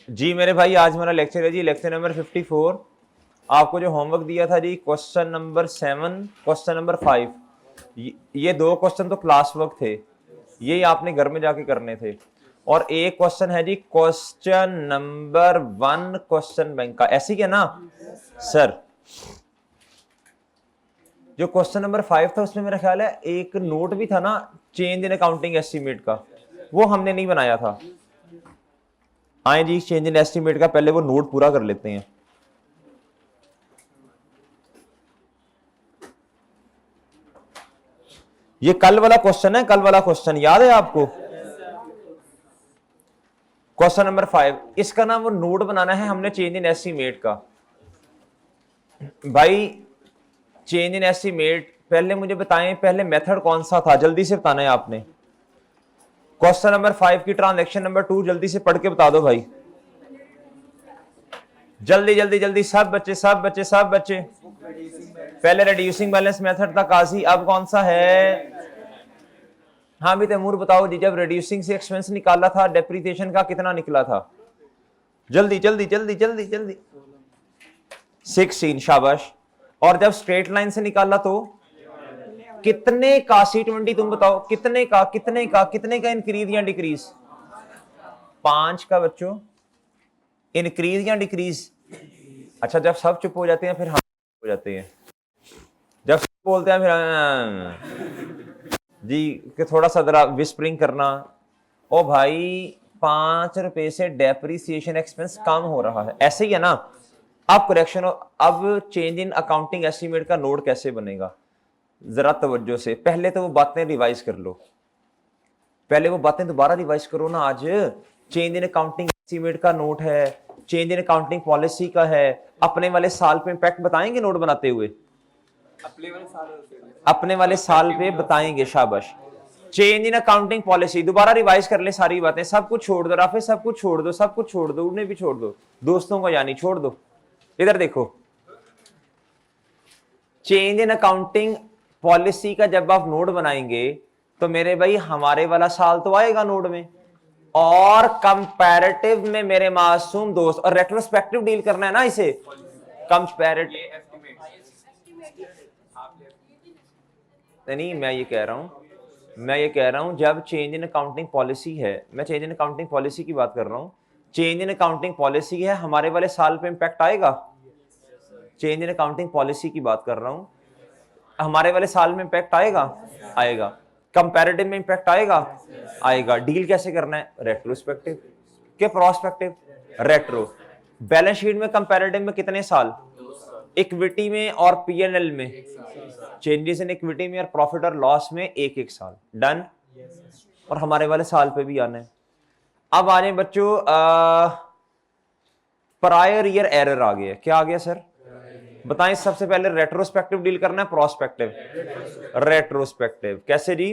जी मेरे भाई, आज मेरा लेक्चर है जी, लेक्चर नंबर 54। आपको जो होमवर्क दिया था जी, क्वेश्चन नंबर 7, क्वेश्चन नंबर 5, ये दो क्वेश्चन तो क्लास वर्क थे, ये आपने घर में जाके करने थे। और एक क्वेश्चन है जी क्वेश्चन नंबर 1 क्वेश्चन बैंक का, ऐसे ही है ना सर? जो क्वेश्चन नंबर 5 था उसमें मेरा ख्याल है एक नोट भी था ना, चेंज इन अकाउंटिंग एस्टीमेट का, वो हमने नहीं बनाया था। आए जी, चेंज इन एस्टीमेट का पहले वो नोट पूरा कर लेते हैं। ये कल वाला क्वेश्चन है, कल वाला क्वेश्चन याद है आपको? क्वेश्चन नंबर 5, इसका नाम वो नोट बनाना है हमने चेंज इन एस्टीमेट का। भाई चेंज इन एस्टीमेट, पहले मुझे बताएं पहले मेथड कौन सा था, जल्दी से बताना है आपने। क्वेश्चन नंबर 5 की ट्रांजैक्शन नंबर 2 जल्दी से पढ़ के बता दो भाई, जल्दी जल्दी जल्दी, सब बच्चे सब बच्चे सब बच्चे। पहले रिड्यूसिंग बैलेंस मेथड था काजी, अब कौन सा है? हाँ भी तैमूर बताओ जी, जब रिड्यूसिंग से एक्सपेंस निकाला था डेप्रिसिएशन का कितना निकला था? जल्दी जल्दी जल्दी जल्दी जल्दी। 16, शाबाश। और जब स्ट्रेट लाइन से निकाला तो कितने का? C20 तुम बताओ, कितने का कितने का कितने का इंक्रीज या डिक्रीज? 5 का बच्चों, इंक्रीज या डिक्रीज? अच्छा, जब सब चुप हो जाते हैं फिर हम हो जाते हैं, जब सब बोलते हैं फिर जी कि थोड़ा सा जरा विस्परिंग करना। ओ भाई, 5 रुपए से डेप्रिसिएशन एक्सपेंस कम हो रहा है, ऐसे ही है ना? अब करेक्शन, अब चेंज इन अकाउंटिंग एस्टीमेट का नोट कैसे बनेगा? जरा तवज्जो से, पहले तो वो बातें रिवाइज कर लो, पहले वो बातें दोबारा रिवाइज करो ना। आज चेंज इन अकाउंटिंग एस्टीमेट का नोट है, चेंज इन अकाउंटिंग पॉलिसी का है। अपने वाले साल पे इंपैक्ट बताएंगे नोट बनाते हुए? अपने वाले साल पे बताएंगे, शाबाश। चेंज इन अकाउंटिंग पॉलिसी दोबारा रिवाइज कर ले सारी बातें, सब कुछ छोड़ दो राफे, सब कुछ छोड़ दो, सब कुछ छोड़ दो, उन्हें भी छोड़ दो, दोस्तों को यानी छोड़ दो। इधर देखो, चेंज इन अकाउंटिंग पॉलिसी का जब आप नोट बनाएंगे तो मेरे भाई हमारे वाला साल तो आएगा नोट में, और कंपैरेटिव में मेरे मासूम दोस्त, और रेट्रोस्पेक्टिव डील करना है ना इसे, कंपैरेटिव नहीं, मैं ये कह रहा हूं जब चेंज इन अकाउंटिंग पॉलिसी है, मैं चेंज इन अकाउंटिंग पॉलिसी की बात कर रहा हूं, चेंज इन अकाउंटिंग पॉलिसी है, हमारे वाले साल पे इंपैक्ट आएगा। चेंज इन अकाउंटिंग पॉलिसी की बात कर रहा हूं, हमारे वाले साल में इंपैक्ट आएगा, आएगा। कंपैरेटिव में इंपैक्ट आएगा, आएगा। डील कैसे करना है? रेट्रोस्पेक्टिव के प्रोस्पेक्टिव? रेट्रो। बैलेंस शीट में कंपैरेटिव में कितने साल? इक्विटी में और पीएनएल में, चेंजेस इन इक्विटी में और प्रॉफिट और लॉस में एक एक साल। डन। और हमारे वाले साल पे भी आना है। अब आ जाए बच्चों, प्रायर ईयर एरर आ गया, क्या आ गया सर? बताएं, सबसे पहले रेट्रोस्पेक्टिव डील करना है प्रोस्पेक्टिव? रेट्रोस्पेक्टिव। कैसे जी?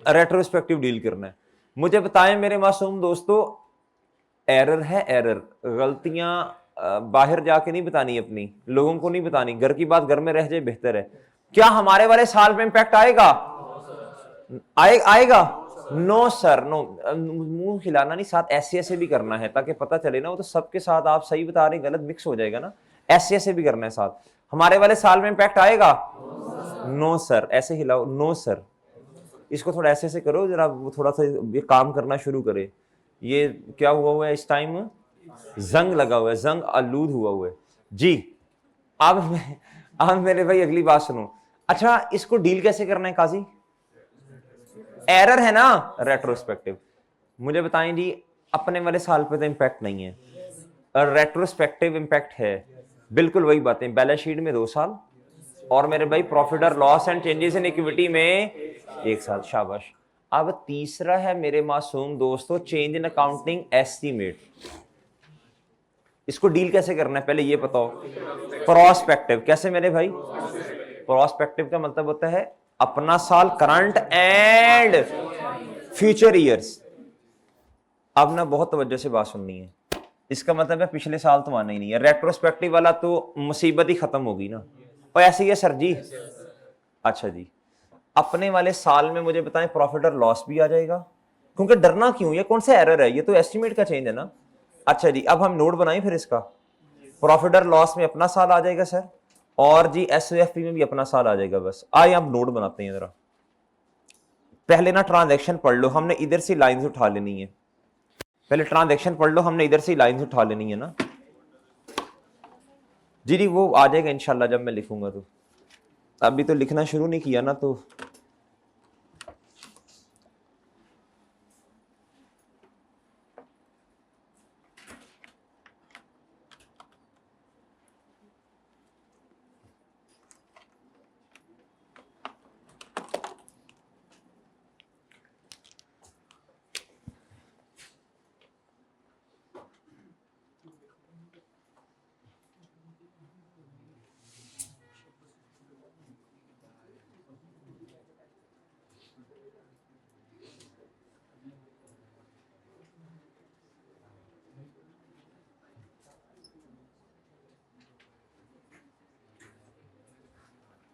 रेट्रोस्पेक्टिव डील करना है। मुझे बताएं मेरे मासूम दोस्तों, एरर है एरर, गलतियां बाहर जाके नहीं बतानी, अपनी लोगों को नहीं बतानी, घर की बात घर में रह जाए बेहतर है। क्या हमारे वाले साल में इंपैक्ट आएगा? आएगा? No sir, no. मुंह हिलाना नहीं, साथ ऐसे ऐसे भी करना है ताकि पता चले ना, वो तो सबके साथ आप सही बता रहे गलत मिक्स हो जाएगा ना, ऐसे ऐसे भी करना है साथ। हमारे वाले साल में इंपैक्ट आएगा? नो सर, ऐसे हिलाओ, नो सर। इसको थोड़ा ऐसे ऐसे करो जरा, वो थोड़ा सा ये काम करना शुरू करे। ये क्या हुआ है इस टाइम? जंग लगा हुआ है, जंग आलूद हुआ है जी। अब मेरे भाई अगली बात सुनो। अच्छा, इसको डील कैसे करना है काजी? एरर है ना, रेट्रोस्पेक्टिव। मुझे बताएं जी, अपने वाले साल पे तो इंपैक्ट नहीं है, और रेट्रोस्पेक्टिव इंपैक्ट है। बिल्कुल वही बातें, बैलेंस शीट में 2 साल, और मेरे भाई प्रॉफिट और loss and changes in equity में 1 साल। शाबाश। अब तीसरा है मेरे मासूम दोस्तों, चेंज इन अकाउंटिंग एस्टीमेट। इसको डील कैसे करना है पहले ये बताओ? प्रोस्पेक्टिव। कैसे मेरे भाई? प्रोस्पेक्टिव का मतलब होता है अपना साल, करंट एंड फ्यूचर ईयर्स। अब ना बहुत तवज्जो से बात सुननी है, इसका मतलब है पिछले साल तो आना ही नहीं है। रेट्रोस्पेक्टिव वाला तो मुसीबत ही खत्म होगी ना। और ऐसे ही है सर जी? अच्छा जी, अपने वाले साल में मुझे बताएं प्रॉफिट और लॉस भी आ जाएगा, क्योंकि डरना क्यों, ये कौन सा एरर है? ये तो एस्टिमेट का चेंज है ना। अच्छा जी, अब हम नोट बनाएं फिर इसका। प्रॉफिट और लॉस में अपना साल आ जाएगा सर, और जी एसओएफपी में भी अपना साल आ जाएगा। बस आइए हम नोट बनाते हैं जरा। पहले ना ट्रांजैक्शन पढ़ लो, हमने इधर से लाइंस उठा लेनी है। पहले ट्रांजैक्शन पढ़ लो, हमने इधर से लाइंस उठा लेनी है ना। जी जी वो आ जाएगा इंशाल्लाह जब मैं लिखूंगा। तो अभी तो लिखना शुरू नहीं किया ना, तो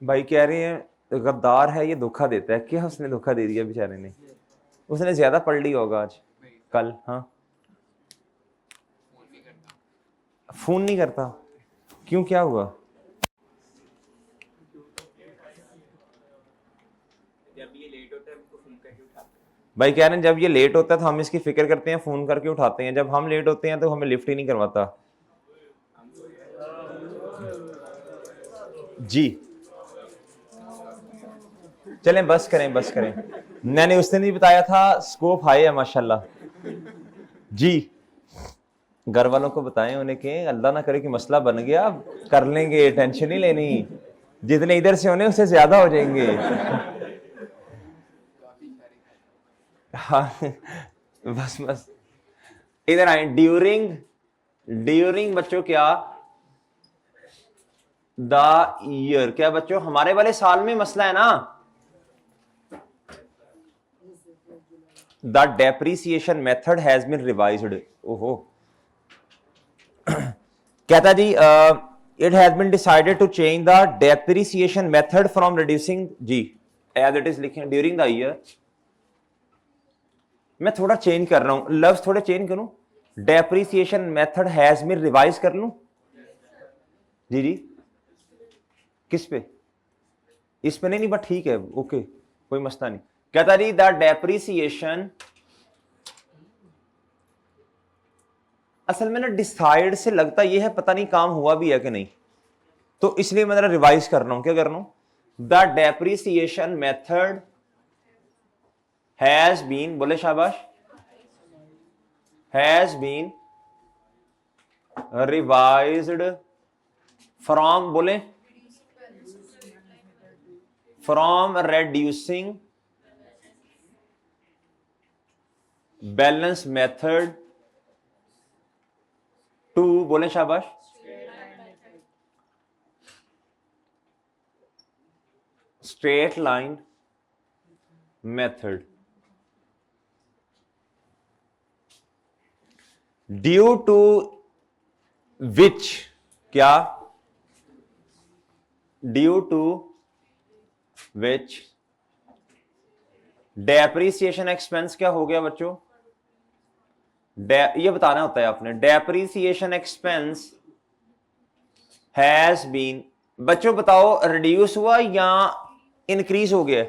भाई कह रहे हैं गद्दार है, ये धोखा देता है। क्या उसने धोखा दे दिया बेचारे ने? उसने ज्यादा पढ़ लिया होगा आज कल। हाँ, फोन नहीं करता क्यों, क्या हुआ? भाई कह रहे हैं जब ये लेट होता है तो हम इसकी फिक्र करते हैं, फोन करके उठाते हैं। जब हम लेट होते हैं तो हमें लिफ्ट ही नहीं करवाता। जी चलें बस करें, बस करें। मैंने उस दिन भी बताया था स्कोप हाई है माशाल्लाह। जी घर वालों को बताएं, उन्हें के अल्लाह ना करे कि मसला बन गया, कर लेंगे, टेंशन नहीं लेनी। जितने इधर से होने उससे ज्यादा हो जाएंगे। हाँ बस बस इधर आए। ड्यूरिंग, ड्यूरिंग बच्चों क्या द ईयर, क्या बच्चों हमारे वाले साल में मसला है ना। The depreciation method has been revised. ओहो कहता जी it has been decided to change the depreciation method from reducing, जी एज इट इज लिखे ड्यूरिंग द ईयर। मैं थोड़ा चेंज कर रहा हूं, लफ्ज थोड़े चेंज करूं। Depreciation method has been revise कर लूं। जी जी किस पे? इस पे नहीं, नहीं बट ठीक है, ओके कोई मसला नहीं। कहता जी द डेप्रीसिएशन, असल में ना डिसाइड से लगता ये है पता नहीं काम हुआ भी है कि नहीं, तो इसलिए मैं जरा रिवाइज कर रहा हूं। क्या कर रहा हूं? The depreciation method has been, बोले शाबाश, हैज बीन रिवाइज्ड फ्रॉम, बोले from reducing balance method to, बोले शाबाश, straight line method. Due to which, क्या? Due to which depreciation expense, क्या हो गया बच्चों? ये बताना होता है आपने। डेप्रीसिएशन एक्सपेंस हैज बीन, बच्चों बताओ रिड्यूस हुआ या इंक्रीज हो गया?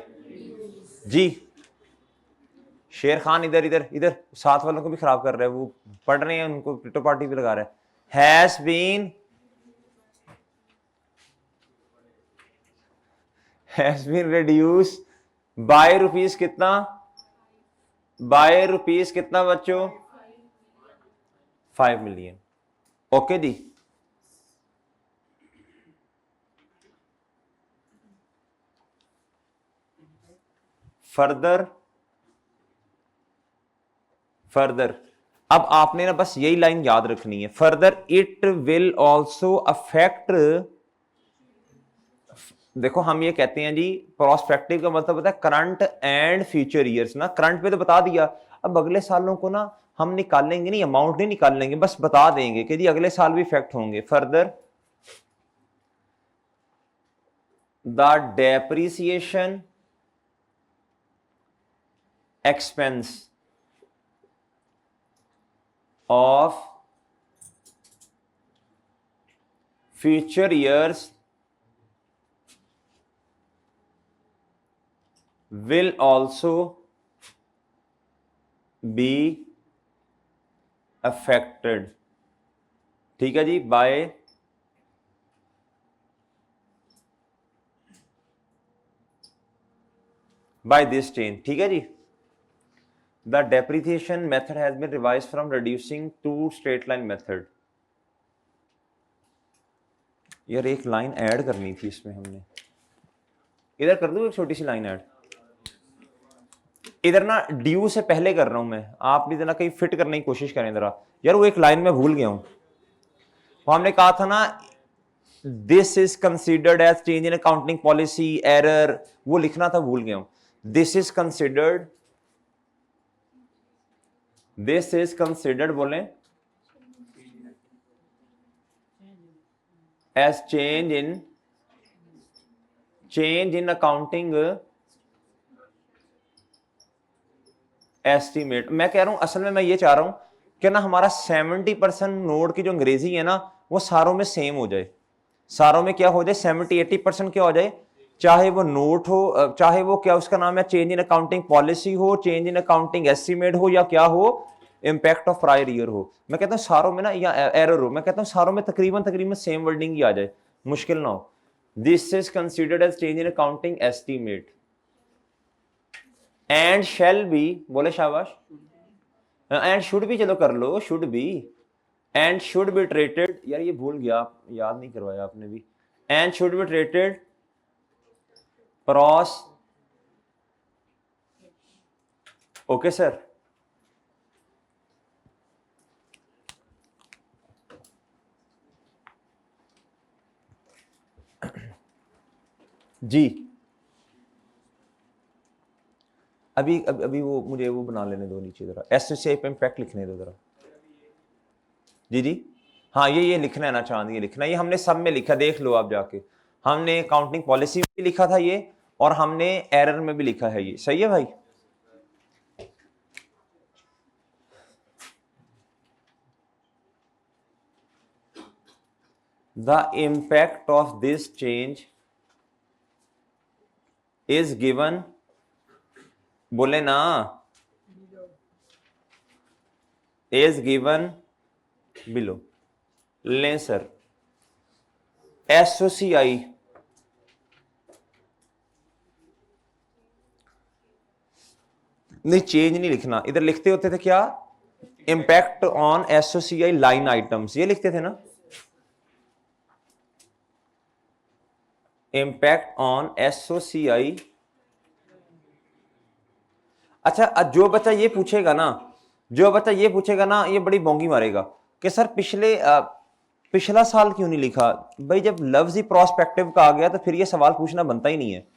जी शेर खान इधर इधर इधर, साथ वालों को भी खराब कर रहे हैं, वो पढ़ रहे हैं, उनको पिटो पार्टी भी लगा रहा है। Has been, has been reduce by rupees कितना? बाय रुपीज कितना बच्चों? 5 मिलियन। ओके जी, फर्दर, फर्दर अब आपने ना बस यही लाइन याद रखनी है। Further it will also affect, देखो हम ये कहते हैं जी प्रोस्पेक्टिव का मतलब होता है करंट एंड फ्यूचर ईयर्स ना। करंट पे तो बता दिया, अब अगले सालों को ना हम निकालेंगे नहीं, अमाउंट नहीं निकालेंगे, बस बता देंगे कि जी अगले साल भी इफेक्ट होंगे। Further the depreciation expense of future years will also be affected, ठीक है जी, by this change, ठीक है जी। The depreciation method has been revised from reducing to straight line method। यार एक लाइन ऐड करनी थी इसमें, हमने इधर कर दूं एक छोटी सी लाइन ऐड, इधर ना ड्यू से पहले कर रहा हूं मैं, आप इधर ना कहीं फिट करने की कोशिश करें जरा। यार वो एक लाइन में भूल गया हूं, वो हमने कहा था ना this is considered as change in accounting policy error, वो लिखना था, भूल गया हूं। दिस इज कंसिडर्ड बोले as change in accounting estimate. मैं कह रहा हूं असल में मैं ये चाह रहा हूं कि ना हमारा 70% नोट की जो अंग्रेजी है ना वो सारों में सेम हो जाए, सारों में क्या हो जाए 70-80% क्या हो जाए, चाहे वो नोट हो, चाहे वो क्या उसका नाम है चेंज इन अकाउंटिंग पॉलिसी हो, चेंज इन अकाउंटिंग एस्टीमेट हो, या क्या हो इंपैक्ट ऑफ प्रायर ईयर हो। मैं कहता हूं सारों में ना, या एरर हो, मैं कहता हूं सारों में तकरीबन सेम वर्डिंग ही आ जाए, मुश्किल ना हो। This is considered as change in accounting estimate and shall be, बोले शाबाश, एंड शुड बी, चलो कर लो, should be and should be treated, यार ये भूल गया, याद नहीं करवाया आपने भी, and should be treated pros, okay sir. जी अभी वो मुझे वो बना लेने दो नीचे जरा, एसएससीआई पे इम्पैक्ट लिखने दो जरा। जी हाँ, ये लिखना है ना चांद, ये लिखना है, ये हमने सब में लिखा, देख लो आप जाके, हमने अकाउंटिंग पॉलिसी में भी लिखा था ये, और हमने एरर में भी लिखा है ये, सही है भाई। The impact of this change is given, बोले ना, इज गिवन बिलो। लें सर, एसओसीआई नहीं, चेंज नहीं लिखना, इधर लिखते होते थे क्या, impact on SOCI line items, ये लिखते थे ना, इंपैक्ट ऑन एसओसीआई। अच्छा, जो बच्चा ये पूछेगा ना, ये बड़ी बोंगी मारेगा कि सर पिछला साल क्यों नहीं लिखा। भाई जब लफ्ज ही प्रोस्पेक्टिव का आ गया तो फिर ये सवाल पूछना बनता ही नहीं है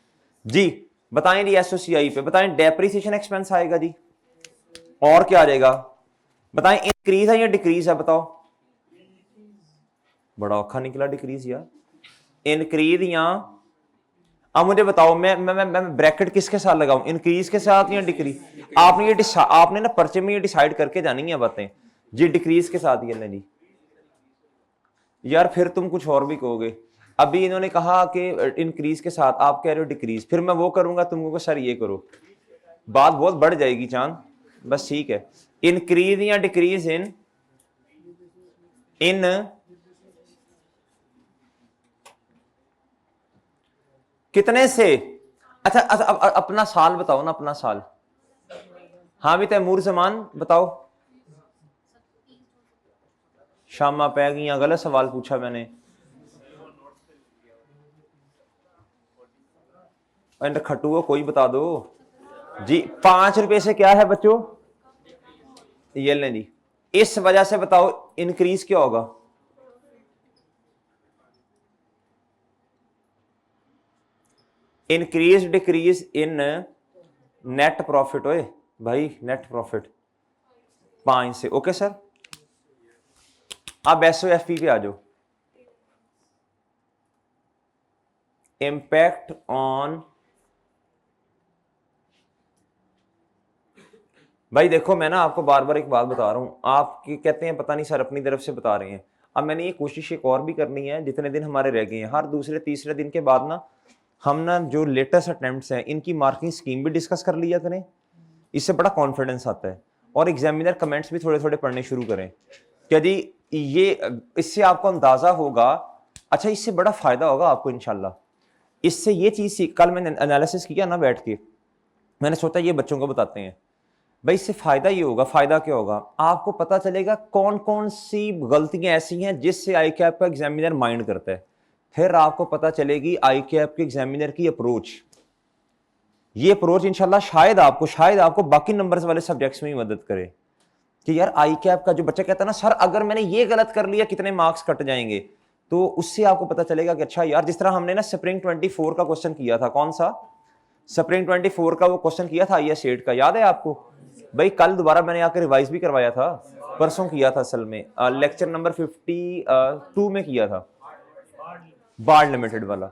जी। बताएं जी एसओसीआई पे, बताएं डेप्रिसिएशन एक्सपेंस आएगा जी, और क्या आ जाएगा बताएं, इंक्रीज है या डिक्रीज है, बताओ। बड़ा औखा निकला डिक्रीज यार, इंक्रीज या, अब मुझे बताओ मैं ब्रैकेट किसके साथ लगाऊं, इंक्रीज के साथ या डिक्रीज। आपने ना पर्चे में ये डिसाइड करके जानी है बातें जी, डिक्रीज के साथ ये नहीं जी। यार फिर तुम कुछ और भी कहोगे, अभी इन्होंने कहा कि इंक्रीज के साथ, आप कह रहे हो डिक्रीज, फिर मैं वो करूंगा, तुम कहोगे सर ये करो, बात बहुत बढ़ जाएगी चांद, बस ठीक है। इंक्रीज या डिक्रीज इन कितने से। अच्छा अपना साल बताओ ना, अपना साल। हाँ भी तैमूर जमान बताओ। शामा पै गई, गलत सवाल पूछा मैंने, खट्टू कोई बता दो जी। 5 रुपए से क्या है बच्चों, ये लें जी, इस वजह से बताओ इंक्रीज क्या होगा। Increase decrease in net profit, ओए भाई नेट प्रॉफिट 5 से, ओके सर। अब एसओएफपी पे आ जाओ, इंपैक्ट ऑन, भाई देखो मैं ना आपको बार बार एक बात बता रहा हूं, आप कहते हैं पता नहीं सर अपनी तरफ से बता रहे हैं, अब मैंने ये कोशिश एक और भी करनी है, जितने दिन हमारे रह गए हैं, हर दूसरे तीसरे दिन के बाद ना हम ना जो लेटेस्ट अटेम्प्ट्स हैं इनकी मार्किंग स्कीम भी डिस्कस कर लिया करें। इससे बड़ा कॉन्फिडेंस आता है। और एग्जामिनर कमेंट्स भी थोड़े थोड़े पढ़ने शुरू करें। क्या जी, ये इससे आपको अंदाजा होगा, अच्छा इससे बड़ा फायदा होगा आपको इंशाल्लाह। इससे ये चीज कल मैंने एनालिसिस किया ना बैठ के, मैंने सोचा ये बच्चों को बताते हैं भाई, इससे फायदा ये होगा। फायदा क्या होगा, आपको पता चलेगा कौन कौन सी गलतियां ऐसी हैं जिससे आई कैप का एग्जामिनर माइंड करता है। फिर आपको पता चलेगी आई कैप के एग्जामिनर की अप्रोच। ये अप्रोच इंशाल्लाह शायद आपको बाकी नंबर्स वाले सब्जेक्ट्स में ही मदद करे कि यार आई कैप का जो बच्चा कहता है ना सर अगर मैंने ये गलत कर लिया कितने मार्क्स कट जाएंगे, तो उससे आपको पता चलेगा कि अच्छा यार, जिस तरह हमने ना स्प्रिंग 24 का क्वेश्चन किया था, कौन सा स्प्रिंग 24 का वो क्वेश्चन किया था IAS 8 का, याद है आपको भाई? कल दोबारा मैंने आकर रिवाइज भी करवाया था, परसों किया था असल में, लेक्चर नंबर 52 में किया था, बार्ड लिमिटेड वाला।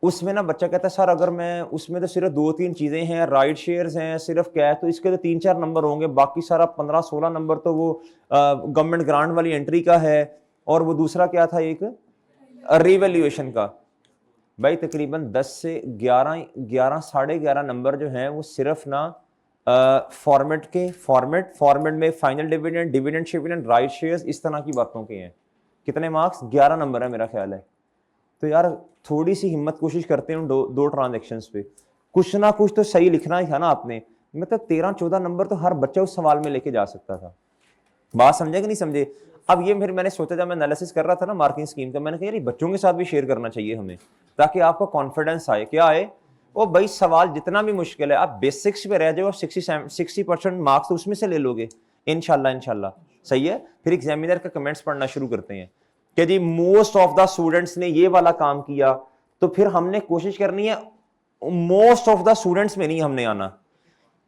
उसमें ना बच्चा कहता है सर अगर मैं उसमें तो सिर्फ 2-3 चीजें हैं, राइट शेयर्स हैं, सिर्फ कैश, तो इसके तो 3-4 नंबर होंगे, बाकी सारा 15-16 नंबर तो वो गवर्नमेंट ग्रांट वाली एंट्री का है, और वो दूसरा क्या था एक रिवैल्यूएशन का। भाई तकरीबन 10 से 11 साढ़े 11 नंबर जो हैं वो सिर्फ ना फॉर्मेट में फाइनल डिविडेंड शिविडेंड, राइट शेयर्स, इस तरह की बातों के हैं। कितने मार्क्स? 11 नंबर है मेरा ख्याल है। तो यार थोड़ी सी हिम्मत कोशिश करते हैं दो ट्रांजैक्शंस पे, कुछ ना कुछ तो सही लिखना ही था ना आपने। मतलब 13-14 नंबर तो हर बच्चा उस सवाल में लेके जा सकता था। बात समझे कि नहीं समझे? अब ये फिर मैंने सोचा, जब मैं एनालिसिस कर रहा था ना मार्किंग स्कीम का, मैंने कहा यार बच्चों के साथ भी शेयर करना चाहिए हमें, ताकि आपको कॉन्फिडेंस आए। क्या आए? ओ भाई सवाल जितना भी मुश्किल है, आप बेसिक्स पे रह जाओ, 60% मार्क्स तो उसमें से ले लोगे इंशाल्लाह। सही है। फिर एग्जामिनर का कमेंट्स पढ़ना शुरू करते हैं कि जी मोस्ट ऑफ द स्टूडेंट्स ने ये वाला काम किया, तो फिर हमने कोशिश करनी है मोस्ट ऑफ द स्टूडेंट्स में नहीं हमने आना।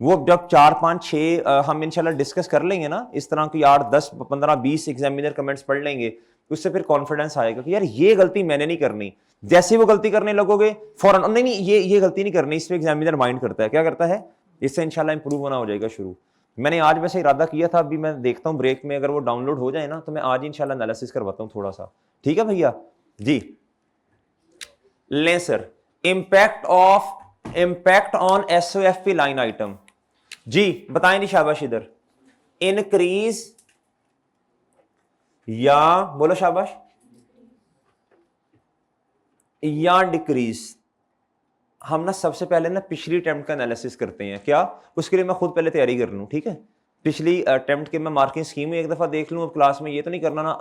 वो जब 4-5-6 हम इंशाल्लाह डिस्कस कर लेंगे ना, इस तरह की 8-10-15-20 एग्जामिनर कमेंट्स पढ़ लेंगे, उससे फिर कॉन्फिडेंस आएगा कि यार ये गलती मैंने नहीं करनी। जैसे वो गलती करने लगोगे फौरन नहीं ये गलती नहीं करनी, इस पे एग्जामिनर माइंड करता है, क्या करता है, इससे इंशाल्लाह इंप्रूव होना हो जाएगा शुरू। मैंने आज वैसे इरादा किया था, अभी मैं देखता हूँ ब्रेक में अगर वो डाउनलोड हो जाए ना, तो मैं आज ही इंशाल्लाह एनालिसिस करवाता हूँ थोड़ा सा। ठीक है भैया जी। लें sir, impact on SOFP line item जी, बताएं जी, शाबाश। इधर इंक्रीज या बोलो शाबाश, या डिक्रीज। हम ना सबसे पहले ना पिछली अटेम्प्ट का एनालिसिस करते हैं। क्या? उसके लिए मैं खुद पहले तैयारी कर लूं, ठीक है? पिछली अटेम्प्ट के मैं मार्किंग स्कीम एक दफा देख लूं, अब क्लास में ये तो नहीं करना ना,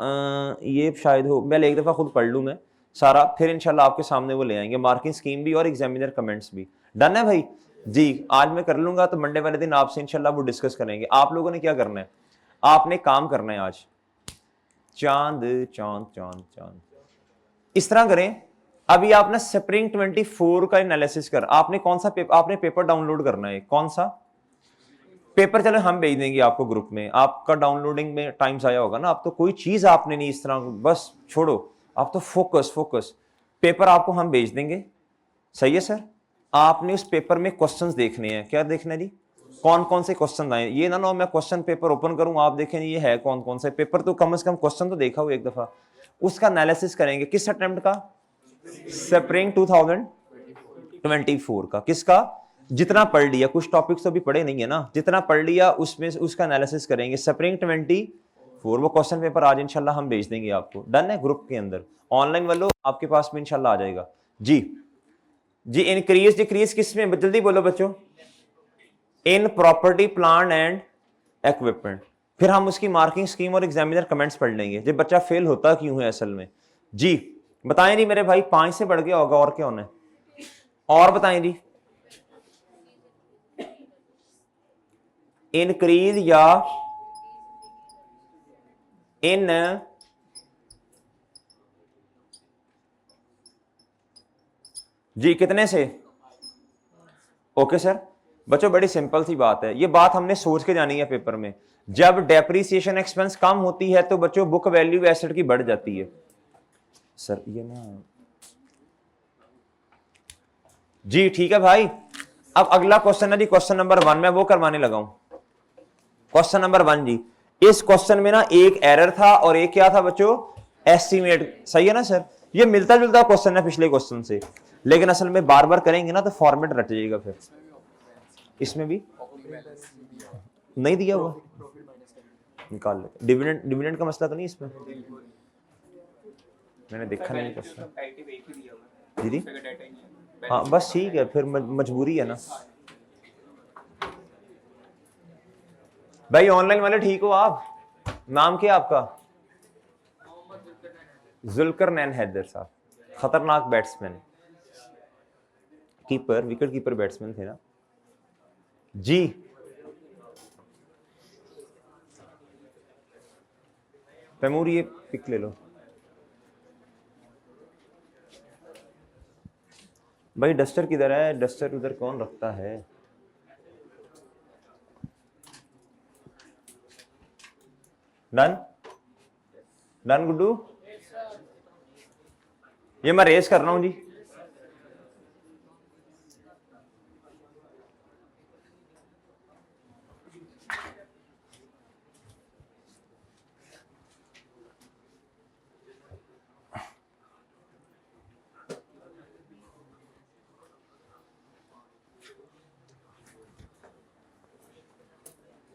ये शायद हो, पहले एक दफा खुद पढ़ लूं मैं सारा, फिर इंशाल्लाह आपके सामने वो ले आएंगे, मार्किंग स्कीम भी और एग्जामिनर कमेंट्स भी। डन है भाई जी? आज मैं कर लूंगा, तो मंडे वाले दिन आपसे इंशाल्लाह वो डिस्कस करेंगे। आप लोगों ने क्या करना है, आपने काम करना है आज, चांद चांद चांद चांद इस तरह करें। अभी आप ना स्प्रिंग 24 का एनालिसिस कर, आपने कौन सा पेपर, आपने पेपर डाउनलोड करना है, कौन सा पेपर? चलो हम भेज देंगे आपको ग्रुप में, आपका डाउनलोडिंग में टाइम आया होगा ना, आप तो कोई चीज आपने नहीं इस तरह, बस छोड़ो, आप तो फोकस पेपर आपको हम भेज देंगे। सही है सर? आपने उस पेपर में क्वेश्चंस देखने हैं। क्या देखना है जी? कौन कौन से क्वेश्चन आए, ये ना मैं क्वेश्चन पेपर ओपन करूं, आप देखें ये है कौन कौन से पेपर, तो कम से कम क्वेश्चन तो देखा हो एक दफा, उसका एनालिसिस करेंगे। किस अटेम्प्ट का? स्प्रिंग 2024 का। किसका? जितना पढ़ लिया, कुछ टॉपिक्स तो भी पढ़े नहीं है ना, जितना पढ़ लिया उसमें उसका एनालिसिस करेंगे। स्प्रिंग 24 वो क्वेश्चन पेपर आज इंशाल्लाह हम भेज देंगे आपको। डन है? ग्रुप के अंदर ऑनलाइन वालों आपके पास में इंशाल्लाह आ जाएगा जी। इंक्रीज डिक्रीज किस में? जल्दी बोलो बच्चों। In property, plan and equipment. फिर हम उसकी मार्किंग स्कीम और एग्जामिनर कमेंट्स पढ़ लेंगे, जब बच्चा फेल होता क्यों है असल में जी। बताएं जी मेरे भाई, 5 से बढ़ गया होगा, और क्या होना है? और बताएं जी। इंक्रीज या इन जी, कितने से? Okay sir. बच्चों बड़ी सिंपल सी बात है, ये बात हमने सोच के जानी है पेपर में। जब डेप्रिसिएशन एक्सपेंस कम होती है तो बच्चों बुक वैल्यू एसेट की बढ़ जाती है। सर ये ना जी, ठीक है भाई। अब अगला क्वेश्चन है जी, क्वेश्चन नंबर 1 मैं वो करवाने लगा हूं। क्वेश्चन नंबर 1 जी, इस क्वेश्चन में ना एक एरर था और एक क्या था बच्चों, एस्टिमेट। सही है ना सर, ये मिलता जुलता क्वेश्चन है पिछले क्वेश्चन से, लेकिन असल में बार बार करेंगे ना तो फॉर्मेट रट जाएगा फिर। इसमें भी नहीं दिया हुआ, निकाल ले। डिविडेंड, डिविडेंड का मसला तो नहीं इसमें, मैंने देखा नहीं क्वेश्चन दीदी। हाँ बस ठीक है, फिर मजबूरी है ना भाई। ऑनलाइन वाले ठीक हो आप? नाम क्या आपका? जुल्करनैन हैदर साहब, खतरनाक batsman, keeper, wicket keeper batsman थे ना जी। तैमूर ये पिक ले लो भाई। डस्टर किधर है? डस्टर उधर कौन रखता है? डन डन गुड्डू, ये मैं रेस कर रहा हूं जी।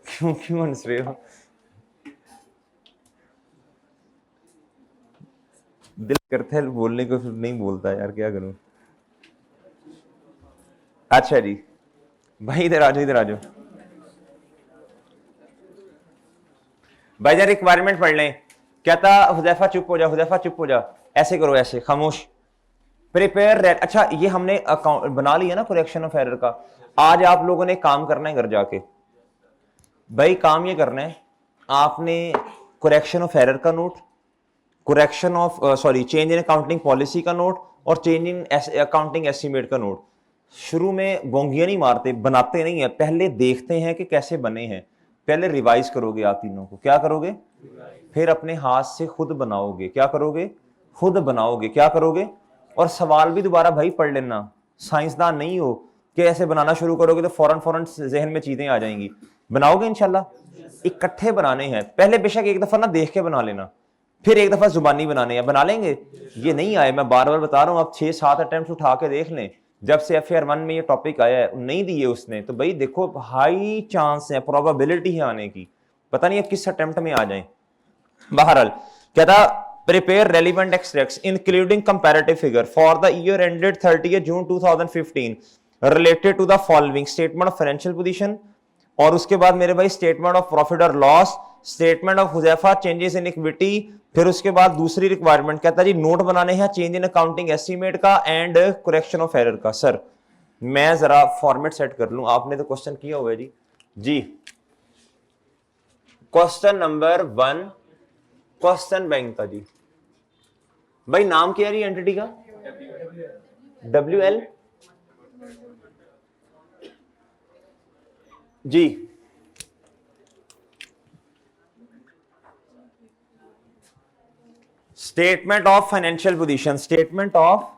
क्यों क्यों हंस रहे हो? दिल करता है बोलने को, फिर नहीं बोलता यार, क्या करूं। अच्छा जी भाई, इधर आ जाओ, इधर आ जाओ भाई। जरा रिक्वायरमेंट पढ़ लें। क्या था? हुदैफा चुप हो जा, हुदैफा चुप हो जा, ऐसे करो, ऐसे खामोश। प्रिपेयर, अच्छा ये हमने अकाउंट बना लिया ना करेक्शन ऑफ एरर का। आज आप लोगों ने काम करना है घर जाके भाई। काम ये करना है आपने, करेक्शन ऑफ एरर का note, correction of sorry change in accounting policy का नोट, और चेंज इन अकाउंटिंग एस्टिमेट का नोट। शुरू में गोंगियां नहीं मारते, बनाते नहीं है, पहले देखते हैं कि कैसे बने हैं, पहले रिवाइज करोगे आप तीनों को। क्या करोगे? फिर अपने हाथ से खुद बनाओगे। क्या करोगे? खुद बनाओगे। क्या करोगे? और सवाल भी दोबारा भाई पढ़ लेना। साइंसदान नहीं हो कि ऐसे बनाना शुरू करोगे तो फौरन फौरन जहन में चीजें आ जाएंगी। बनाओगे इंशाल्लाह। इकट्ठे बनाने हैं पहले, बेशक एक दफा ना देख के बना लेना, फिर एक दफा जुबानी बनाने हैं। बना लेंगे, ये नहीं आए, मैं बार बार बता रहा हूं, आप 6-7 अटेम्प्ट उठा के देख लें। जब से FAR 1 में ये टॉपिक आया है नहीं दिए उसने, तो भाई देखो हाई चांस है, प्रोबेबिलिटी है आने की, पता नहीं अब किस अटेम्प्ट में आ जाए। बहरहाल क्या था? Prepare relevant extracts including comparative figure for the year ended 30 June 2015 related to the following statement of financial position, और उसके बाद मेरे भाई स्टेटमेंट ऑफ प्रॉफिट और loss, statement of Huzaifa, changes in equity. फिर उसके बाद दूसरी रिक्वायरमेंट कहता है जी नोट बनाने हैं चेंज इन अकाउंटिंग एस्टीमेट का एंड करेक्शन ऑफ एरर का। सर मैं जरा फॉर्मेट सेट कर लूं, आपने तो क्वेश्चन किया हुआ है जी। जी क्वेश्चन नंबर 1 क्वेश्चन बैंक का जी। भाई नाम क्या है जी एंटिटी का? WL जी। Statement of financial position, statement of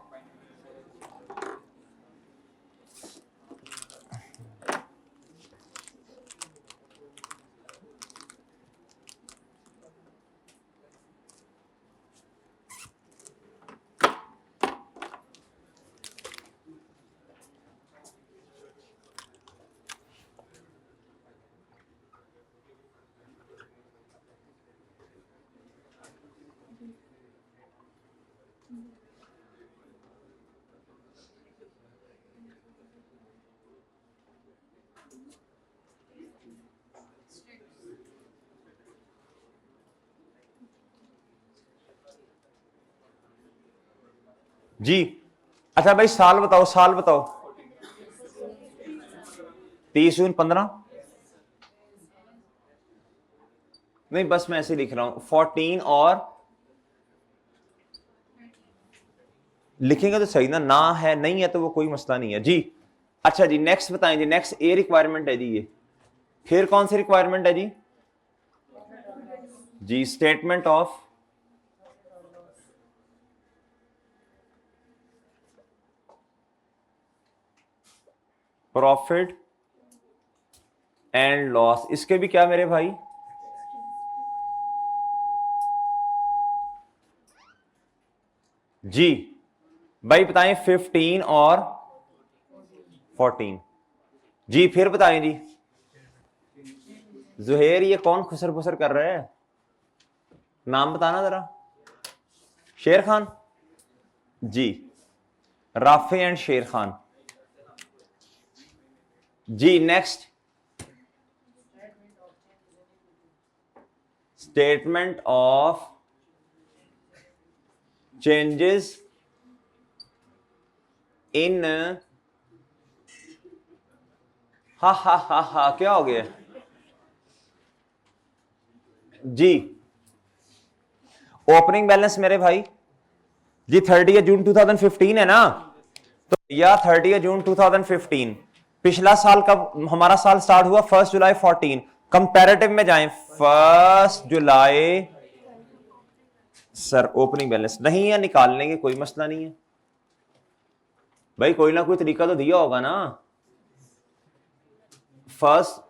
जी। अच्छा भाई साल बताओ, साल बताओ। 30 जून 15, नहीं बस मैं ऐसे लिख रहा हूं 14, और लिखेंगे तो सही ना, ना है नहीं है तो वो कोई मसला नहीं है जी। अच्छा जी नेक्स्ट बताएं जी। नेक्स्ट ए रिक्वायरमेंट है जी ये। फिर कौन सी रिक्वायरमेंट है जी? जी statement of profit and loss. इसके भी क्या मेरे भाई? जी भाई बताएं 15 और 14। जी फिर बताएं जी। जुहेर ये कौन खुसर फुसर कर रहे हैं, नाम बताना जरा। शेर खान जी, राफे एंड शेर खान जी। Next, statement of changes in, हा क्या हो गया जी। ओपनिंग बैलेंस मेरे भाई जी 30 जून 2015 है ना, तो या 30 जून 2015। पिछला साल कब हमारा साल स्टार्ट हुआ, 1 जुलाई 14। कंपैरेटिव में जाएं 1 जुलाई। सर ओपनिंग बैलेंस नहीं है, निकाल लेंगे, कोई मसला नहीं है भाई, कोई ना कोई तरीका तो दिया होगा ना। 1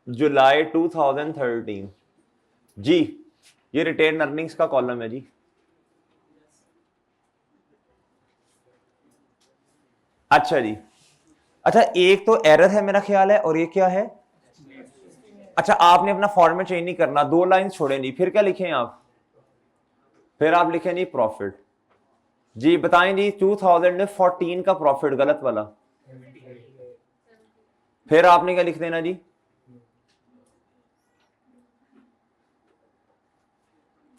जुलाई 2013 जी, ये रिटेन अर्निंग्स का कॉलम है जी। अच्छा जी, अच्छा एक तो एरर है मेरा ख्याल है, और ये क्या है, अच्छा आपने अपना फॉर्मेट चेंज नहीं करना, 2 लाइन छोड़े नहीं, फिर क्या लिखें आप, फिर आप लिखें जी प्रॉफिट। जी बताएं जी 2014 का प्रॉफिट गलत वाला, फिर आपने क्या लिख देना जी